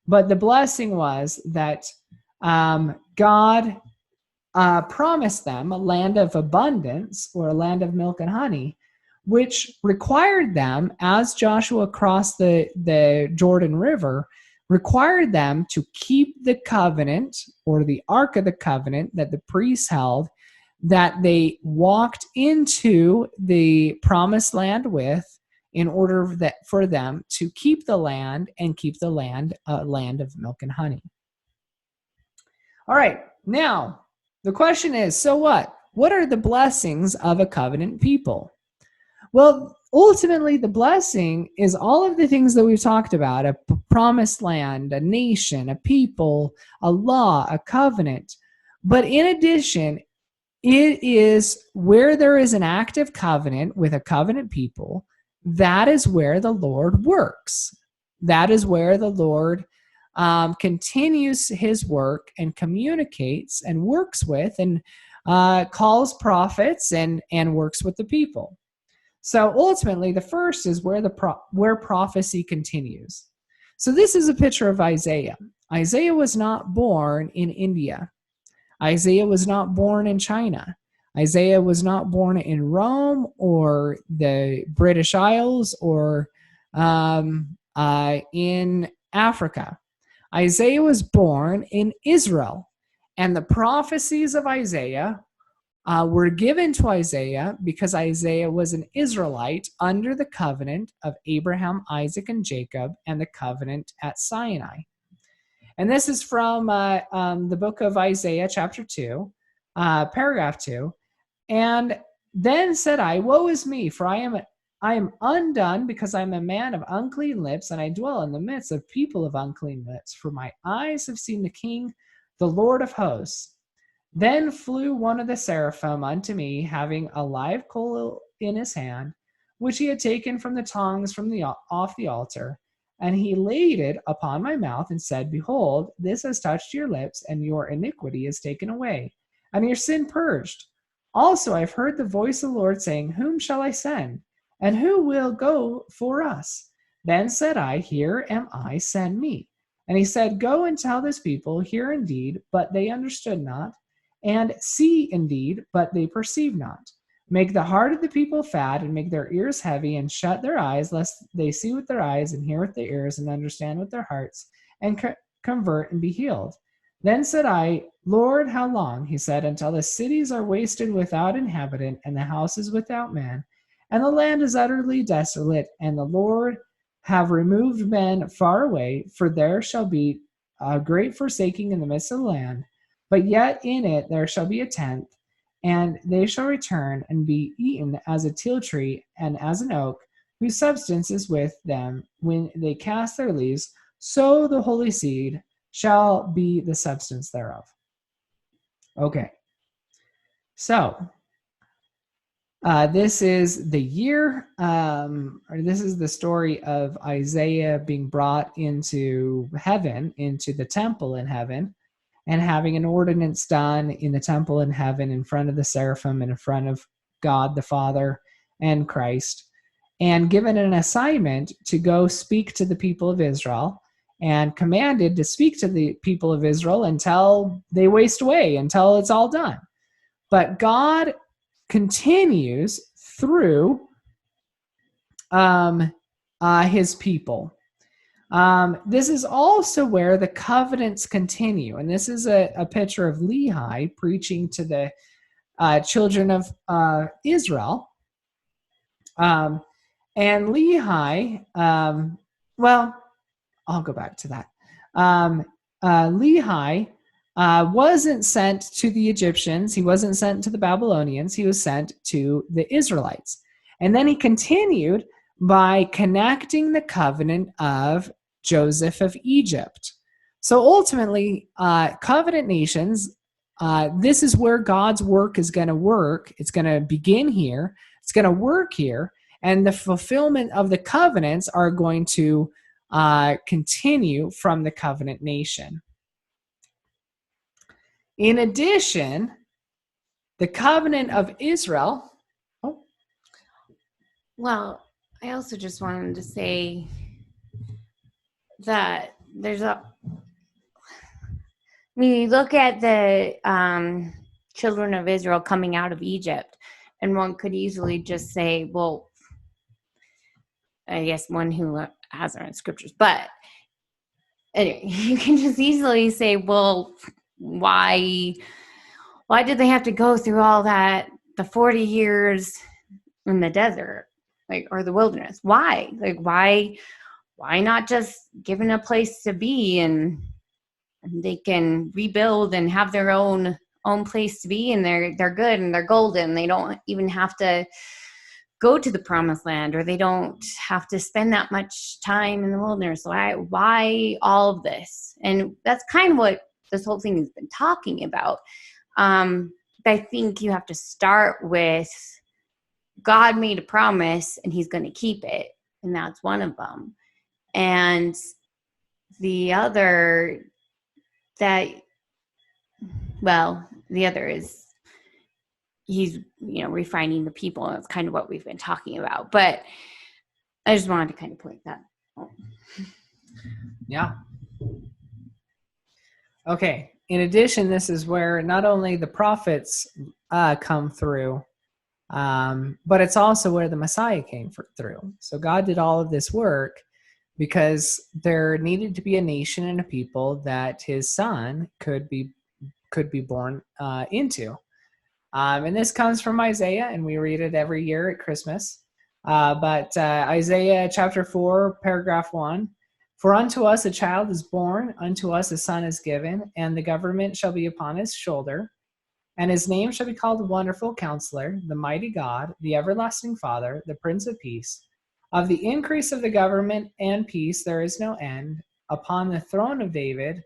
But the blessing was that God promised them a land of abundance, or a land of milk and honey, which required them, as Joshua crossed the Jordan River, required them to keep the covenant, or the Ark of the Covenant that the priests held, that they walked into the promised land with, in order for them to keep the land and keep the land a land of milk and honey. All right, now the question is, so what? What are the blessings of a covenant people? Well, ultimately, the blessing is all of the things that we've talked about: a promised land, a nation, a people, a law, a covenant. But in addition, it is where there is an active covenant with a covenant people, that is where the Lord works. That is where the Lord continues his work and communicates and works with and calls prophets and works with the people. So ultimately, the first is where prophecy continues. So this is a picture of Isaiah. Isaiah was not born in India. Isaiah was not born in China. Isaiah was not born in Rome or the British Isles or in Africa. Isaiah was born in Israel, and the prophecies of Isaiah were given to Isaiah because Isaiah was an Israelite under the covenant of Abraham, Isaac, and Jacob, and the covenant at Sinai. And this is from the book of Isaiah, chapter 2, paragraph 2. And then said I, woe is me, for I am undone, because I am a man of unclean lips, and I dwell in the midst of people of unclean lips. For my eyes have seen the King, the Lord of hosts. Then flew one of the seraphim unto me, having a live coal in his hand, which he had taken from the tongs off the altar. And he laid it upon my mouth and said, behold, this has touched your lips, and your iniquity is taken away, and your sin purged. Also I've heard the voice of the Lord saying, whom shall I send? And who will go for us? Then said I, here am I, send me. And he said, go and tell this people, hear indeed, but they understood not, and see indeed, but they perceive not. Make the heart of the people fat, and make their ears heavy, and shut their eyes, lest they see with their eyes, and hear with their ears, and understand with their hearts, and convert and be healed. Then said I, Lord, how long? He said, until the cities are wasted without inhabitant, and the houses without man, and the land is utterly desolate, and the Lord have removed men far away, for there shall be a great forsaking in the midst of the land. But yet in it there shall be a tenth, and they shall return and be eaten as a teil tree and as an oak, whose substance is with them when they cast their leaves. So the holy seed shall be the substance thereof. Okay. So this is the year, or this is the story of Isaiah being brought into heaven, into the temple in heaven, and having an ordinance done in the temple in heaven in front of the seraphim and in front of God the Father and Christ, and given an assignment to go speak to the people of Israel, and commanded to speak to the people of Israel until they waste away, until it's all done. But God continues through his people. This is also where the covenants continue. And this is a picture of Lehi preaching to the children of Israel. And Lehi, well, I'll go back to that. Lehi wasn't sent to the Egyptians. He wasn't sent to the Babylonians. He was sent to the Israelites. And then he continued by connecting the covenant of Joseph of Egypt. So ultimately, covenant nations, this is where God's work is going to work. It's going to begin here. It's going to work here. And the fulfillment of the covenants are going to continue from the covenant nation. In addition, the covenant of Israel. Oh. Well, I also just wanted to say that there's you look at the children of Israel coming out of Egypt, and one could easily just say, well, I guess one who hasn't read scriptures, but anyway, you can just easily say, well, why did they have to go through all that, the 40 years in the desert? or the wilderness? Why? Why not just given a place to be, and they can rebuild and have their own place to be, and they're good and they're golden. They don't even have to go to the promised land, or they don't have to spend that much time in the wilderness. Why all of this? And that's kind of what this whole thing has been talking about. I think you have to start with God made a promise and he's going to keep it. And that's one of them. And the other is he's, refining the people. That's kind of what we've been talking about. But I just wanted to kind of point that out. Yeah. Okay. In addition, this is where not only the prophets come through, but it's also where the Messiah came through. So God did all of this work because there needed to be a nation and a people that his son could be born into. And this comes from Isaiah, and we read it every year at Christmas. But Isaiah chapter 4, paragraph 1, "For unto us a child is born, unto us a son is given, and the government shall be upon his shoulder. And his name shall be called Wonderful Counselor, the Mighty God, the Everlasting Father, the Prince of Peace. Of the increase of the government and peace there is no end, upon the throne of David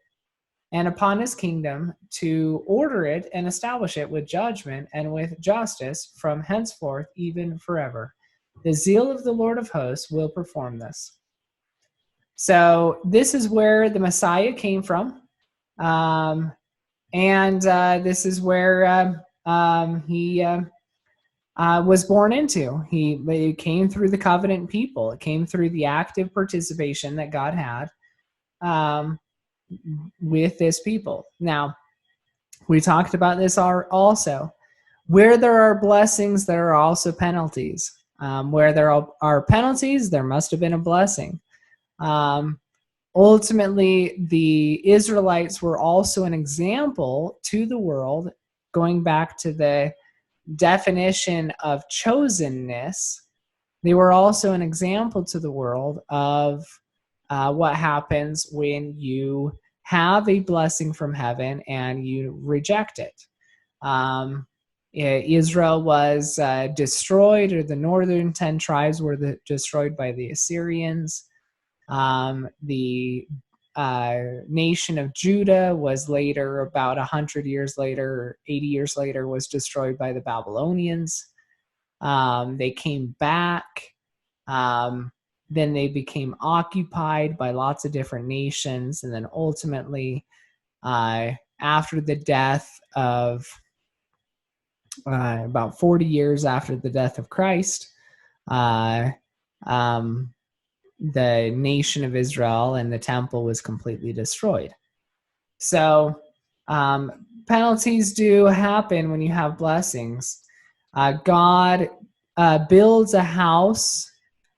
and upon his kingdom, to order it and establish it with judgment and with justice from henceforth even forever. The zeal of the Lord of hosts will perform this." So this is where the Messiah came from. And this is where he was born into. It came through the covenant people. It came through the active participation that God had with this people. Now, we talked about this also. Where there are blessings, there are also penalties. Where there are penalties, there must have been a blessing. Ultimately, the Israelites were also an example to the world, going back to the definition of chosenness. They were also an example to the world of what happens when you have a blessing from heaven and you reject it. Israel was destroyed, or the northern 10 tribes were destroyed by the Assyrians. The nation of Judah was later, about 100 years later, or 80 years later, was destroyed by the Babylonians. They came back. Then they became occupied by lots of different nations. And then ultimately, after the death of, about 40 years after the death of Christ, the nation of Israel and the temple was completely destroyed. So penalties do happen when you have blessings. God builds a house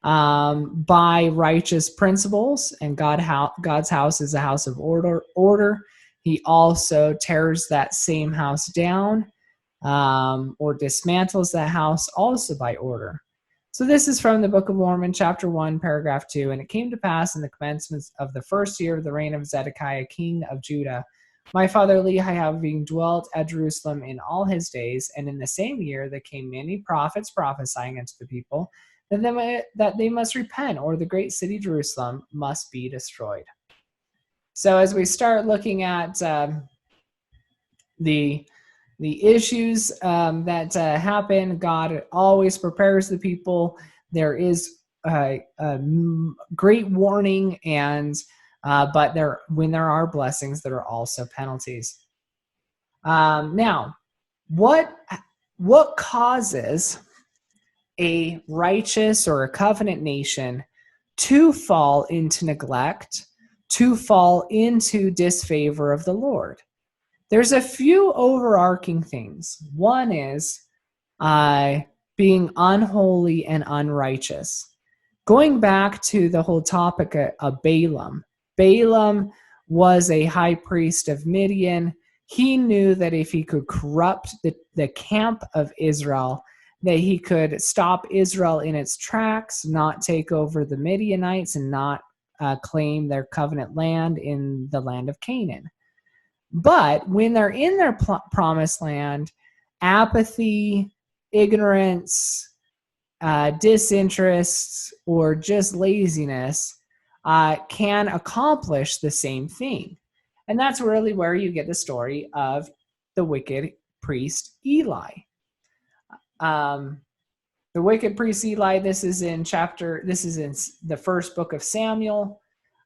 by righteous principles, and God's house is a house of order. He also tears that same house down or dismantles that house also by order. So this is from the Book of Mormon, chapter 1, paragraph 2. "And it came to pass in the commencement of the first year of the reign of Zedekiah, king of Judah, my father Lehi having dwelt at Jerusalem in all his days, and in the same year there came many prophets prophesying unto the people that they must repent, or the great city Jerusalem must be destroyed." So as we start looking at the issues that happen, God always prepares the people. There is a great warning, but when there are blessings, there are also penalties. Now, what causes a righteous or a covenant nation to fall into neglect, to fall into disfavor of the Lord? There's a few overarching things. One is being unholy and unrighteous. Going back to the whole topic of Balaam. Balaam was a high priest of Midian. He knew that if he could corrupt the camp of Israel, that he could stop Israel in its tracks, not take over the Midianites, and not claim their covenant land in the land of Canaan. But when they're in their promised land, apathy, ignorance, disinterest, or just laziness can accomplish the same thing. And that's really where you get the story of the wicked priest Eli. The wicked priest Eli, this is in the first book of Samuel.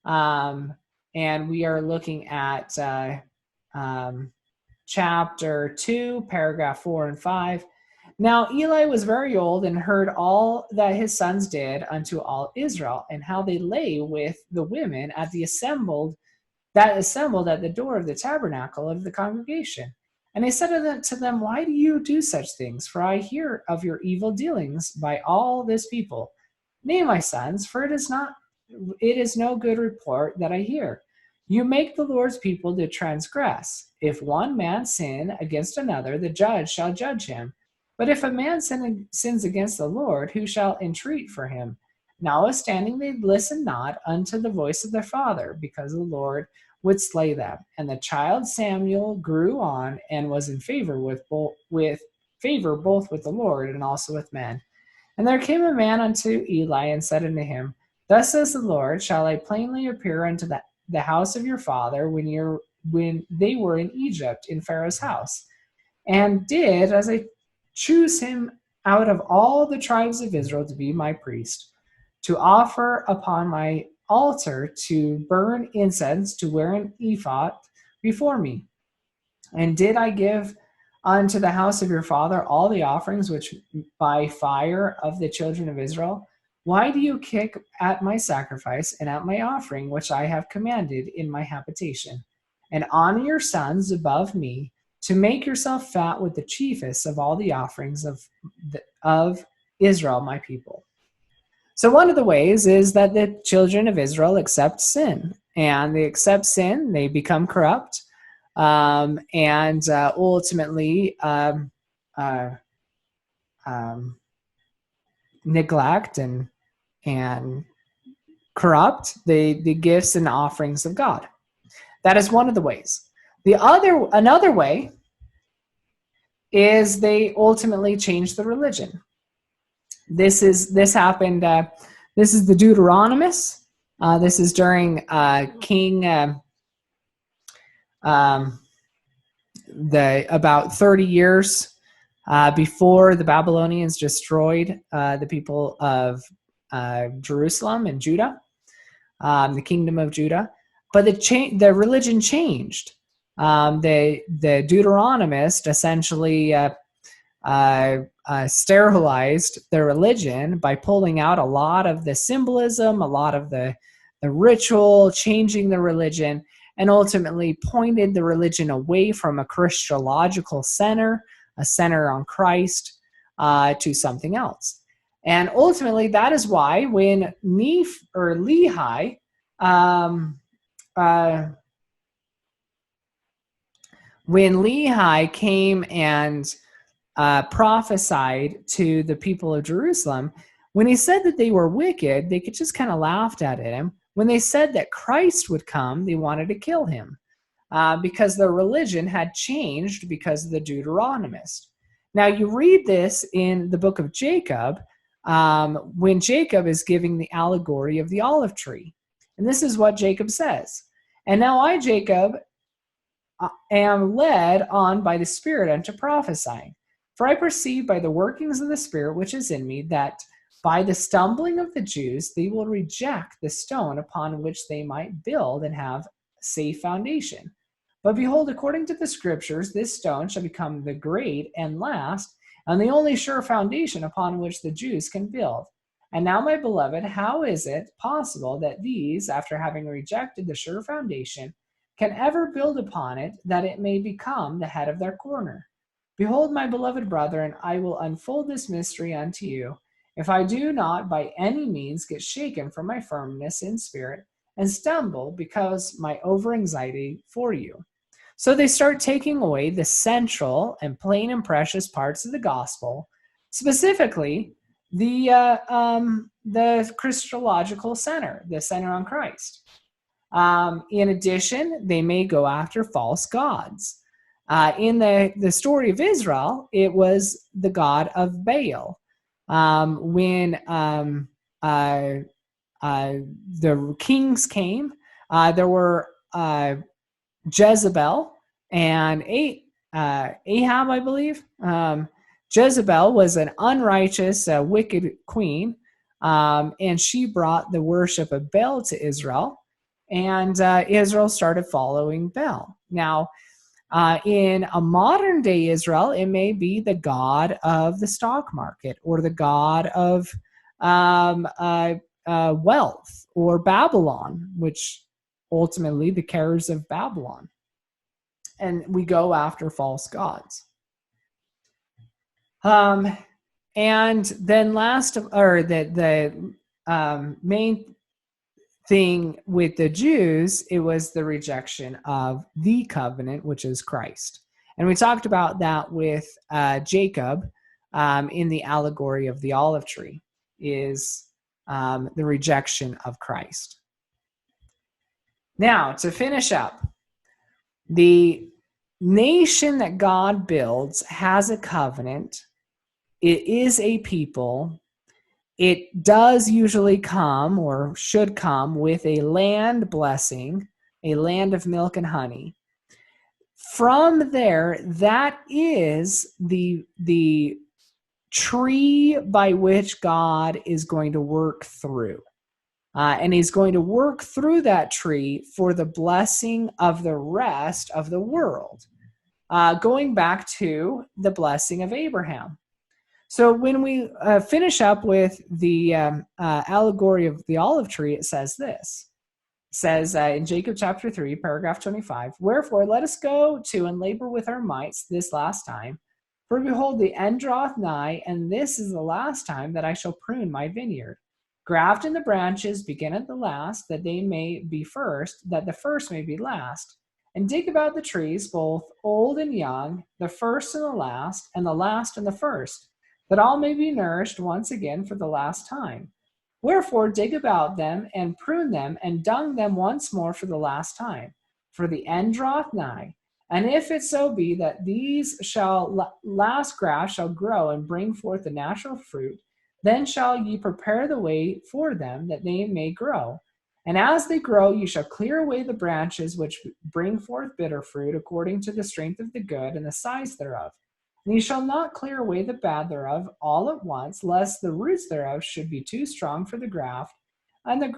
And we are looking at chapter 2, paragraph 4 and 5. Now Eli was very old and heard all that his sons did unto all Israel, and how they lay with the women at the assembled at the door of the tabernacle of the congregation. And he said to them, why do you do such things? For I hear of your evil dealings by all this people. Nay, my sons, for it is no good report that I hear. You make the Lord's people to transgress. If one man sin against another, the judge shall judge him. But if a man sins against the Lord, who shall entreat for him? Notwithstanding, they listened not unto the voice of their father, because the Lord would slay them. And the child Samuel grew on and was in favor both with the Lord and also with men. And there came a man unto Eli and said unto him, Thus says the Lord, shall I plainly appear unto the house of your father when they were in Egypt in Pharaoh's house, and did as I choose him out of all the tribes of Israel to be my priest, to offer upon my altar, to burn incense, to wear an ephod before me. And did I give unto the house of your father all the offerings which by fire of the children of Israel? Why do you kick at my sacrifice and at my offering, which I have commanded in my habitation? And honor your sons above me, to make yourself fat with the chiefest of all the offerings of Israel, my people. So one of the ways is that the children of Israel accept sin, and they accept sin, they become corrupt, and ultimately neglect and corrupt the gifts and offerings of God. That is one of the ways. Another way is they ultimately change the religion. This happened. This is the Deuteronomist. This is during King about 30 years before the Babylonians destroyed the people of Jerusalem and Judah, the kingdom of Judah. But the religion changed. The Deuteronomist essentially sterilized their religion by pulling out a lot of the symbolism, a lot of the ritual, changing the religion, and ultimately pointed the religion away from a Christological center, a center on Christ, to something else. And ultimately, that is why when Lehi came and prophesied to the people of Jerusalem, when he said that they were wicked, they could just kind of laughed at him. When they said that Christ would come, they wanted to kill him because their religion had changed because of the Deuteronomist. Now, you read this in the book of Jacob when Jacob is giving the allegory of the olive tree. And this is what Jacob says. And now I, Jacob, am led on by the Spirit unto prophesying. For I perceive by the workings of the Spirit which is in me that by the stumbling of the Jews they will reject the stone upon which they might build and have safe foundation. But behold, according to the Scriptures, this stone shall become the great and last, and the only sure foundation upon which the Jews can build. And now, my beloved, how is it possible that these, after having rejected the sure foundation, can ever build upon it, that it may become the head of their corner? Behold, my beloved brethren, I will unfold this mystery unto you, if I do not by any means get shaken from my firmness in spirit, and stumble because my over-anxiety for you. So they start taking away the central and plain and precious parts of the gospel, specifically the Christological center, the center on Christ. In addition, they may go after false gods. In the story of Israel, it was the god of Baal. When the kings came, there were Jezebel and Ahab, I believe. Jezebel was an unrighteous, wicked queen, and she brought the worship of Baal to Israel, and Israel started following Baal. Now, in a modern day Israel, it may be the god of the stock market or the god of wealth, or Babylon, which ultimately the cares of Babylon. And we go after false gods. And then the main thing with the Jews, it was the rejection of the covenant, which is Christ. And we talked about that with Jacob in the allegory of the olive tree, is the rejection of Christ. Now, to finish up, the nation that God builds has a covenant. It is a people. It does usually come, or should come, with a land blessing, a land of milk and honey. From there, that is the tree by which God is going to work through. And he's going to work through that tree for the blessing of the rest of the world, going back to the blessing of Abraham. So when we finish up with the allegory of the olive tree, it says this. It says in Jacob chapter 3, paragraph 25, "Wherefore let us go to and labor with our mights this last time. For behold, the end draweth nigh, and this is the last time that I shall prune my vineyard. Graft in the branches, begin at the last, that they may be first, that the first may be last. And dig about the trees, both old and young, the first and the last and the first, that all may be nourished once again for the last time. Wherefore dig about them, and prune them, and dung them once more for the last time. For the end draweth nigh. And if it so be that these last grass shall grow and bring forth the natural fruit, then shall ye prepare the way for them, that they may grow. And as they grow, ye shall clear away the branches which bring forth bitter fruit, according to the strength of the good and the size thereof. And ye shall not clear away the bad thereof all at once, lest the roots thereof should be too strong for the graft, and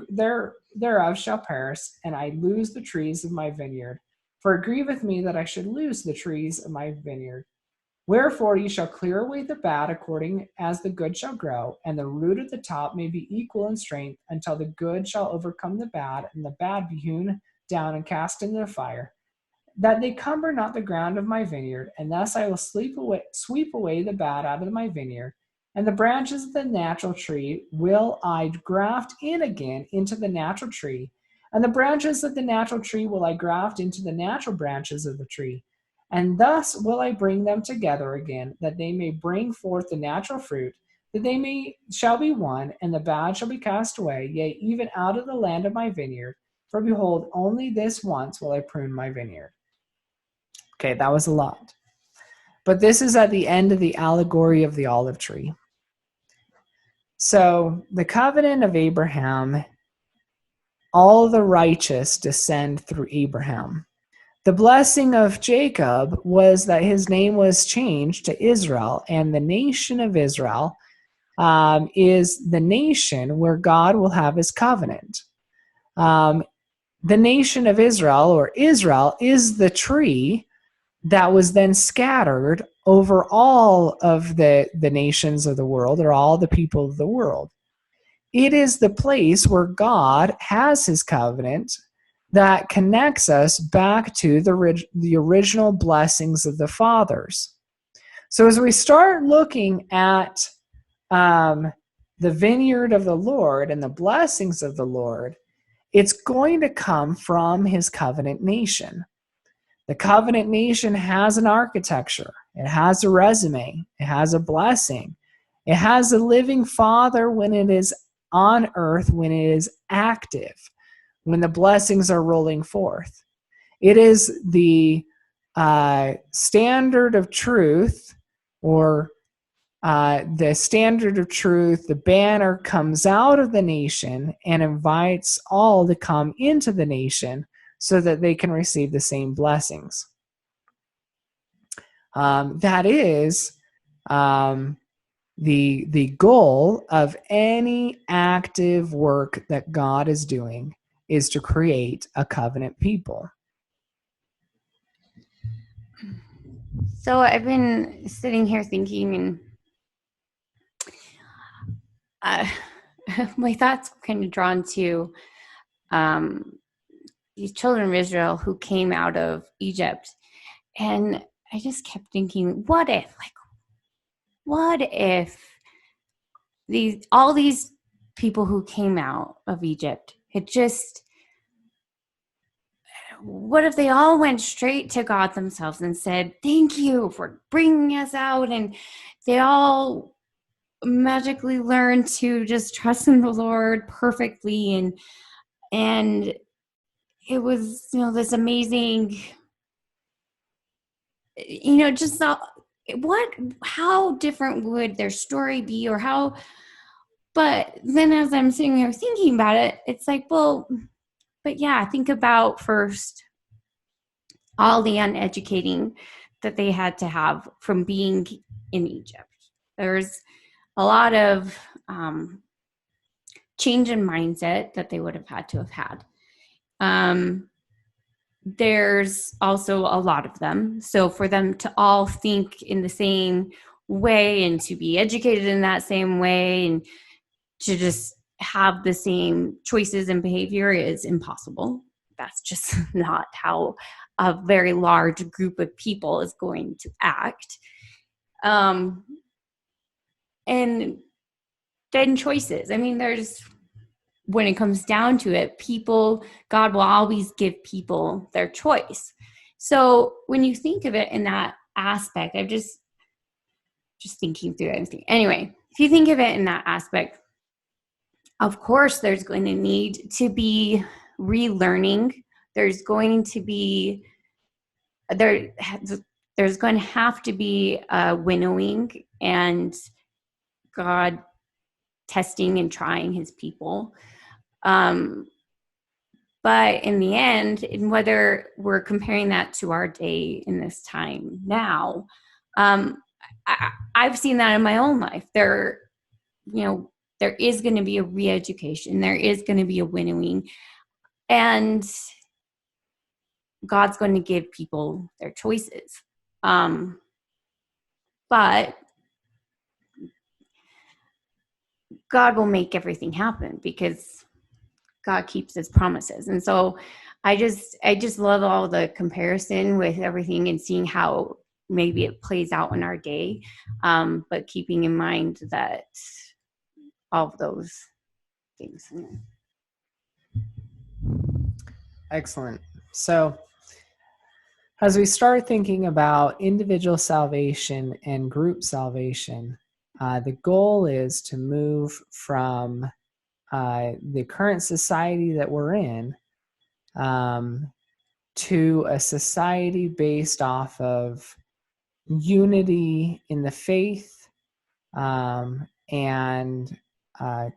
thereof shall perish, and I lose the trees of my vineyard. For it grieveth me that I should lose the trees of my vineyard. Wherefore ye shall clear away the bad according as the good shall grow, and the root of the top may be equal in strength, until the good shall overcome the bad, and the bad be hewn down and cast into the fire, that they cumber not the ground of my vineyard. And thus I will sweep away the bad out of my vineyard, and the branches of the natural tree will I graft in again into the natural tree, and the branches of the natural tree will I graft into the natural branches of the tree. And thus will I bring them together again, that they may bring forth the natural fruit, that they shall be one, and the bad shall be cast away, yea, even out of the land of my vineyard. For behold, only this once will I prune my vineyard." Okay, that was a lot. But this is at the end of the allegory of the olive tree. So the covenant of Abraham, all the righteous descend through Abraham. The blessing of Jacob was that his name was changed to Israel, and the nation of Israel is the nation where God will have his covenant. The nation of Israel, or Israel, is the tree that was then scattered over all of the nations of the world, or all the people of the world. It is the place where God has his covenant that connects us back to the original blessings of the fathers. So as we start looking at the vineyard of the Lord and the blessings of the Lord, it's going to come from his covenant nation. The covenant nation has an architecture. It has a resume. It has a blessing. It has a living Father when it is on earth, when it is active, when the blessings are rolling forth. It is the standard of truth, or the standard of truth, the banner comes out of the nation and invites all to come into the nation so that they can receive the same blessings. That is the goal of any active work that God is doing, is to create a covenant people. So I've been sitting here thinking, and my thoughts kind of drawn to these children of Israel who came out of Egypt. And I just kept thinking, what if all these people who came out of Egypt had just, what if they all went straight to God themselves and said, thank you for bringing us out, and they all magically learned to just trust in the Lord perfectly, and it was, this amazing, just how different would their story be, or how. But then as I'm sitting here thinking about it, it's like, well, but yeah, think about first all the uneducating that they had to have from being in Egypt. There's a lot of change in mindset that they would have had to have had. There's also a lot of them. So for them to all think in the same way and to be educated in that same way and to just have the same choices and behavior is impossible. That's just not how a very large group of people is going to act. And then choices. I mean, when it comes down to it, God will always give people their choice. So when you think of it in that aspect, I'm just thinking through everything. Anyway, if you think of it in that aspect, of course, there's going to need to be relearning. There's going to be there's going to have to be winnowing and God testing and trying his people. But in the end, and whether we're comparing that to our day in this time now, I've seen that in my own life. There is going to be a re-education. There is going to be a winnowing. And God's going to give people their choices. But God will make everything happen because God keeps his promises. And so I just love all the comparison with everything and seeing how maybe it plays out in our day. But keeping in mind that all of those things. Excellent. So as we start thinking about individual salvation and group salvation, the goal is to move from the current society that we're in to a society based off of unity in the faith and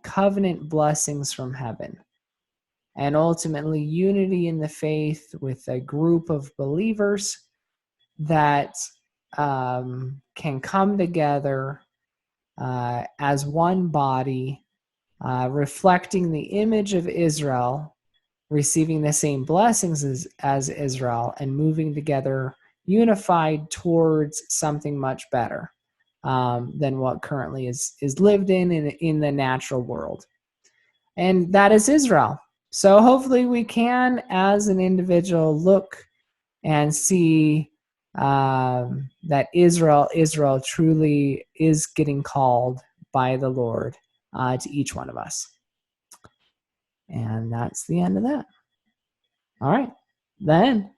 covenant blessings from heaven. And ultimately unity in the faith with a group of believers that can come together as one body, reflecting the image of Israel, receiving the same blessings as Israel, and moving together unified towards something much better than what currently is lived in the natural world. And that is Israel. So hopefully we can, as an individual, look and see that Israel truly is getting called by the Lord to each one of us. And that's the end of that. All right, then